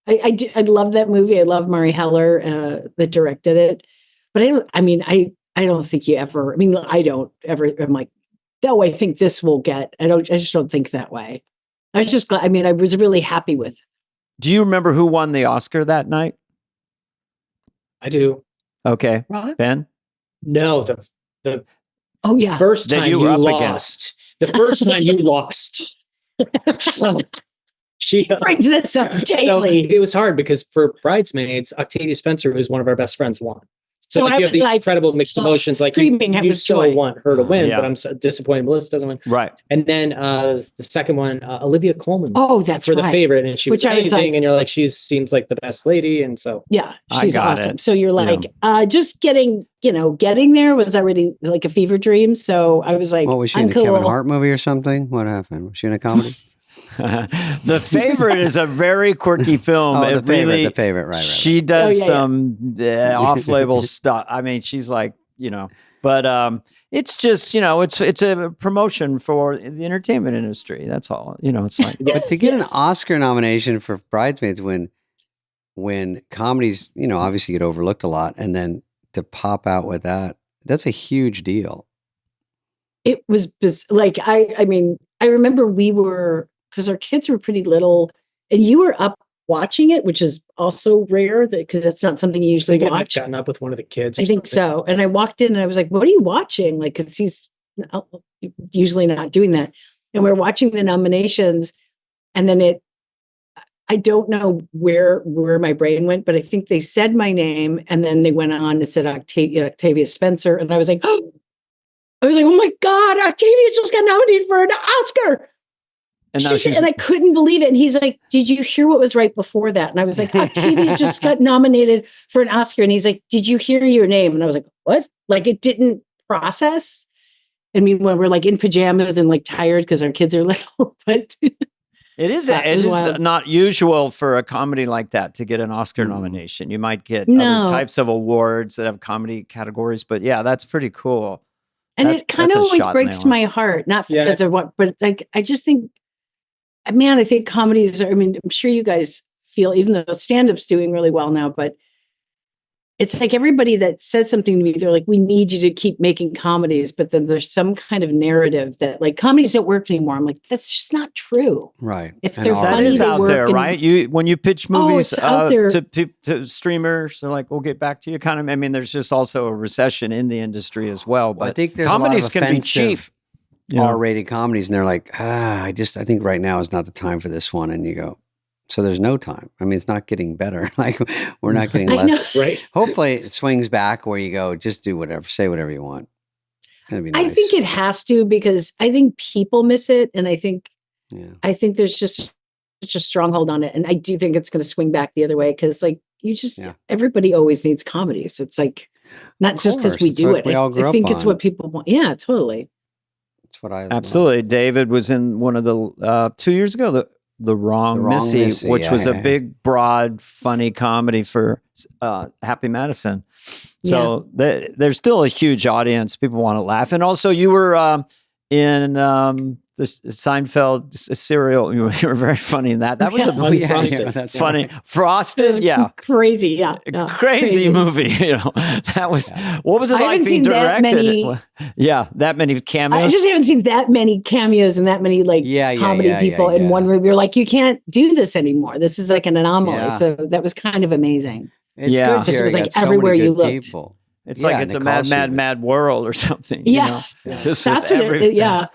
I love that movie. I love Murray Heller that directed it, but I don't think you ever, I don't ever, I'm like, no, I think this will get, I just don't think that way. I was just glad. I was really happy with it. Do you remember who won the Oscar that night? I do. Okay. Ben? No, the first time you you were up lost. The first time you lost. She brings this up daily. So it was hard because for Bridesmaids, Octavia Spencer, who's one of our best friends, won. So I you have the incredible mixed emotions. Like you so want her to win, but I'm so disappointed Melissa doesn't win. Right. And then the second one, Olivia Colman. Oh, that's for the favorite, and she was amazing. And you're like, she seems like the best lady, and so she's awesome. So you're like, just getting there was already like a fever dream. So I was like, what was she in a Kevin Hart movie or something? What happened? Was she in a comedy? The Favorite is a very quirky film. The favorite, right. She does some off-label stuff. She's like, but it's just, it's a promotion for the entertainment industry. That's all. It's like, but to get an Oscar nomination for Bridesmaids when comedies, obviously get overlooked a lot, and then to pop out with that's a huge deal. It was like, I remember because our kids were pretty little, and you were up watching it, which is also rare because that's not something you usually watch. Gotten up with one of the kids. I think so. And I walked in and I was like, what are you watching? Like, because he's usually not doing that. And we're watching the nominations, and then I don't know where my brain went, but I think they said my name, and then they went on and said Octavia Spencer. And I was like, oh my God, Octavia just got nominated for an Oscar. And I couldn't believe it. And he's like, did you hear what was right before that? And I was like, Octavia just got nominated for an Oscar. And he's like, did you hear your name? And I was like, what? Like, it didn't process. I mean, when we're like in pajamas and like tired because our kids are little, but It is. That It was is wild. not usual for a comedy like that to get an Oscar nomination. You might get No. other types of awards that have comedy categories, but yeah, that's pretty cool. And That- it kind of that's a always shot in breaks the arm. my heart, not Yeah. because of what, but like, I just think, man, I think comedies are, I mean, I'm sure you guys feel, even though stand-up's doing really well now, but it's like everybody that says something to me, they're like, we need you to keep making comedies. But then there's some kind of narrative that like comedies don't work anymore. I'm like, that's just not true. Right. If And they're all That funny, these- is they out work there, and- right? You when you pitch movies it's out there. to streamers, they're like, "We'll get back to you." Kind of. I mean, there's just also a recession in the industry as well. But Well, I think there's a lot comedies of can be cheap. offensive you know? R-rated comedies, and they're like, I think right now is not the time for this one. And you go, so there's no time. I mean, it's not getting better. Like we're not getting I less. know. Right. Hopefully, it swings back where you go, just do whatever, say whatever you want. That'd be nice. I think it has to, because I think people miss it. And I think there's just such a stronghold on it. And I do think it's going to swing back the other way. Cause like everybody always needs comedies. It's like, not Of just because course, we it's do what it. we all grew I up think it's on. what people want. Yeah, totally. That's what I Absolutely. David was in one of the 2 years ago, the Wrong The Wrong Missy, Missy, which yeah, was a yeah. big, broad, funny comedy for Happy Madison. So there's still a huge audience. People want to laugh. And also, you were in the Seinfeld serial. You were very funny in that. That was a Oh, yeah, Frosted. yeah, that's funny. right. Frosted, yeah. Crazy. Yeah. No, Crazy movie, you know. That was what was it I like haven't being seen that directed? many- Yeah, that many cameos. I just haven't seen that many cameos and that many like comedy people in one room. You're like, you can't do this anymore. This is like an anomaly. Yeah. So that was kind of amazing. It's Yeah. good. Just Jerry was like got so many everywhere you good looked. people. It's Yeah, like it's a Nicole, mad, she mad, was- mad world or something. Yeah. You know? It's just That's with what every- yeah.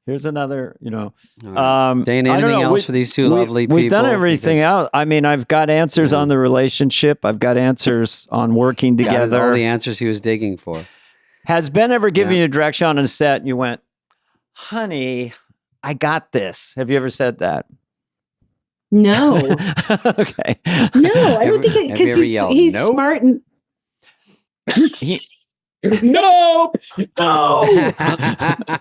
Here's another, you know. All right. Dana, I don't anything know. else for these two lovely people? We've done everything Because- out. I mean, I've got answers on the relationship. I've got answers on working Got all together. the answers he was digging for. Has Ben ever given you a direction on a set and you went, honey, I got this? Have you ever said that? No. Okay. No, I don't think Have you because ever yelled, he's "Nope"? smart and He- Nope. No.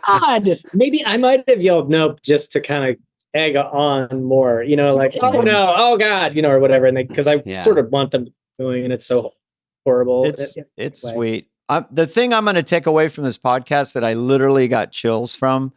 odd. Maybe I might have yelled nope just to kind of egg on more, you know, like, oh no, oh God, you know, or whatever. And because I Yeah. sort of want them doing, and it's so horrible. It's Way. sweet. The thing I'm going to take away from this podcast that I literally got chills from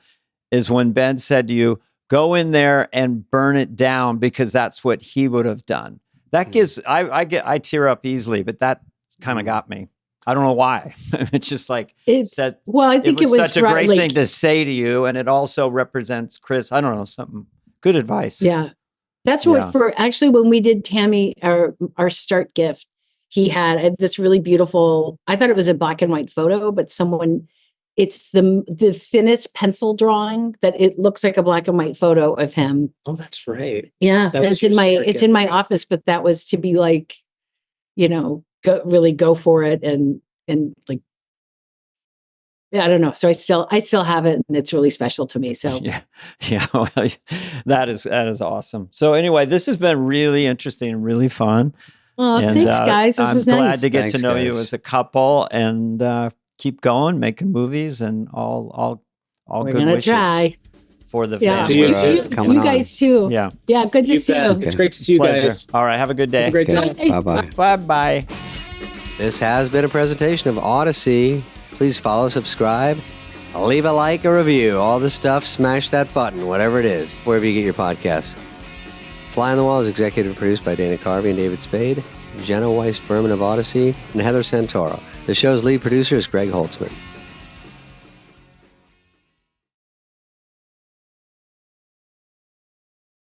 is when Ben said to you, go in there and burn it down, because that's what he would have done. That gives, I tear up easily, but that kind of got me. I don't know why. It's just like, It's That- well, I think it was such a right, great like, thing to say to you. And it also represents Chris. I don't know, something good advice. Yeah. That's Yeah. what for actually when we did Tammy, our start gift, he had this really beautiful, I thought it was a black and white photo, but it's the thinnest pencil drawing that it looks like a black and white photo of him. Oh, that's right. Yeah. That was It's in your my start it's gift, in my right? office, but that was to be like, you know, go for it and like yeah, I don't know. So I still have it, and it's really special to me. So Yeah. Well, that is awesome. So anyway, this has been really interesting and really fun. oh, And, thanks guys. This I'm was glad nice. to get to Thanks, know you guys. as a couple, and keep going, making movies, and all We're good gonna wishes try. for the Yeah. To family. you Thanks too. for coming You on. guys too. Yeah. Yeah, good to You see bet. you. It's great to see you Pleasure. guys. All right. Have a good day. Have a great Okay. time. Bye-bye. Bye-bye. This has been a presentation of Audacy. Please follow, subscribe, leave a like, a review, all this stuff. Smash that button, whatever it is, wherever you get your podcasts. Fly on the Wall is executive produced by Dana Carvey and David Spade, Jenna Weiss-Berman of Audacy, and Heather Santoro. The show's lead producer is Greg Holtzman.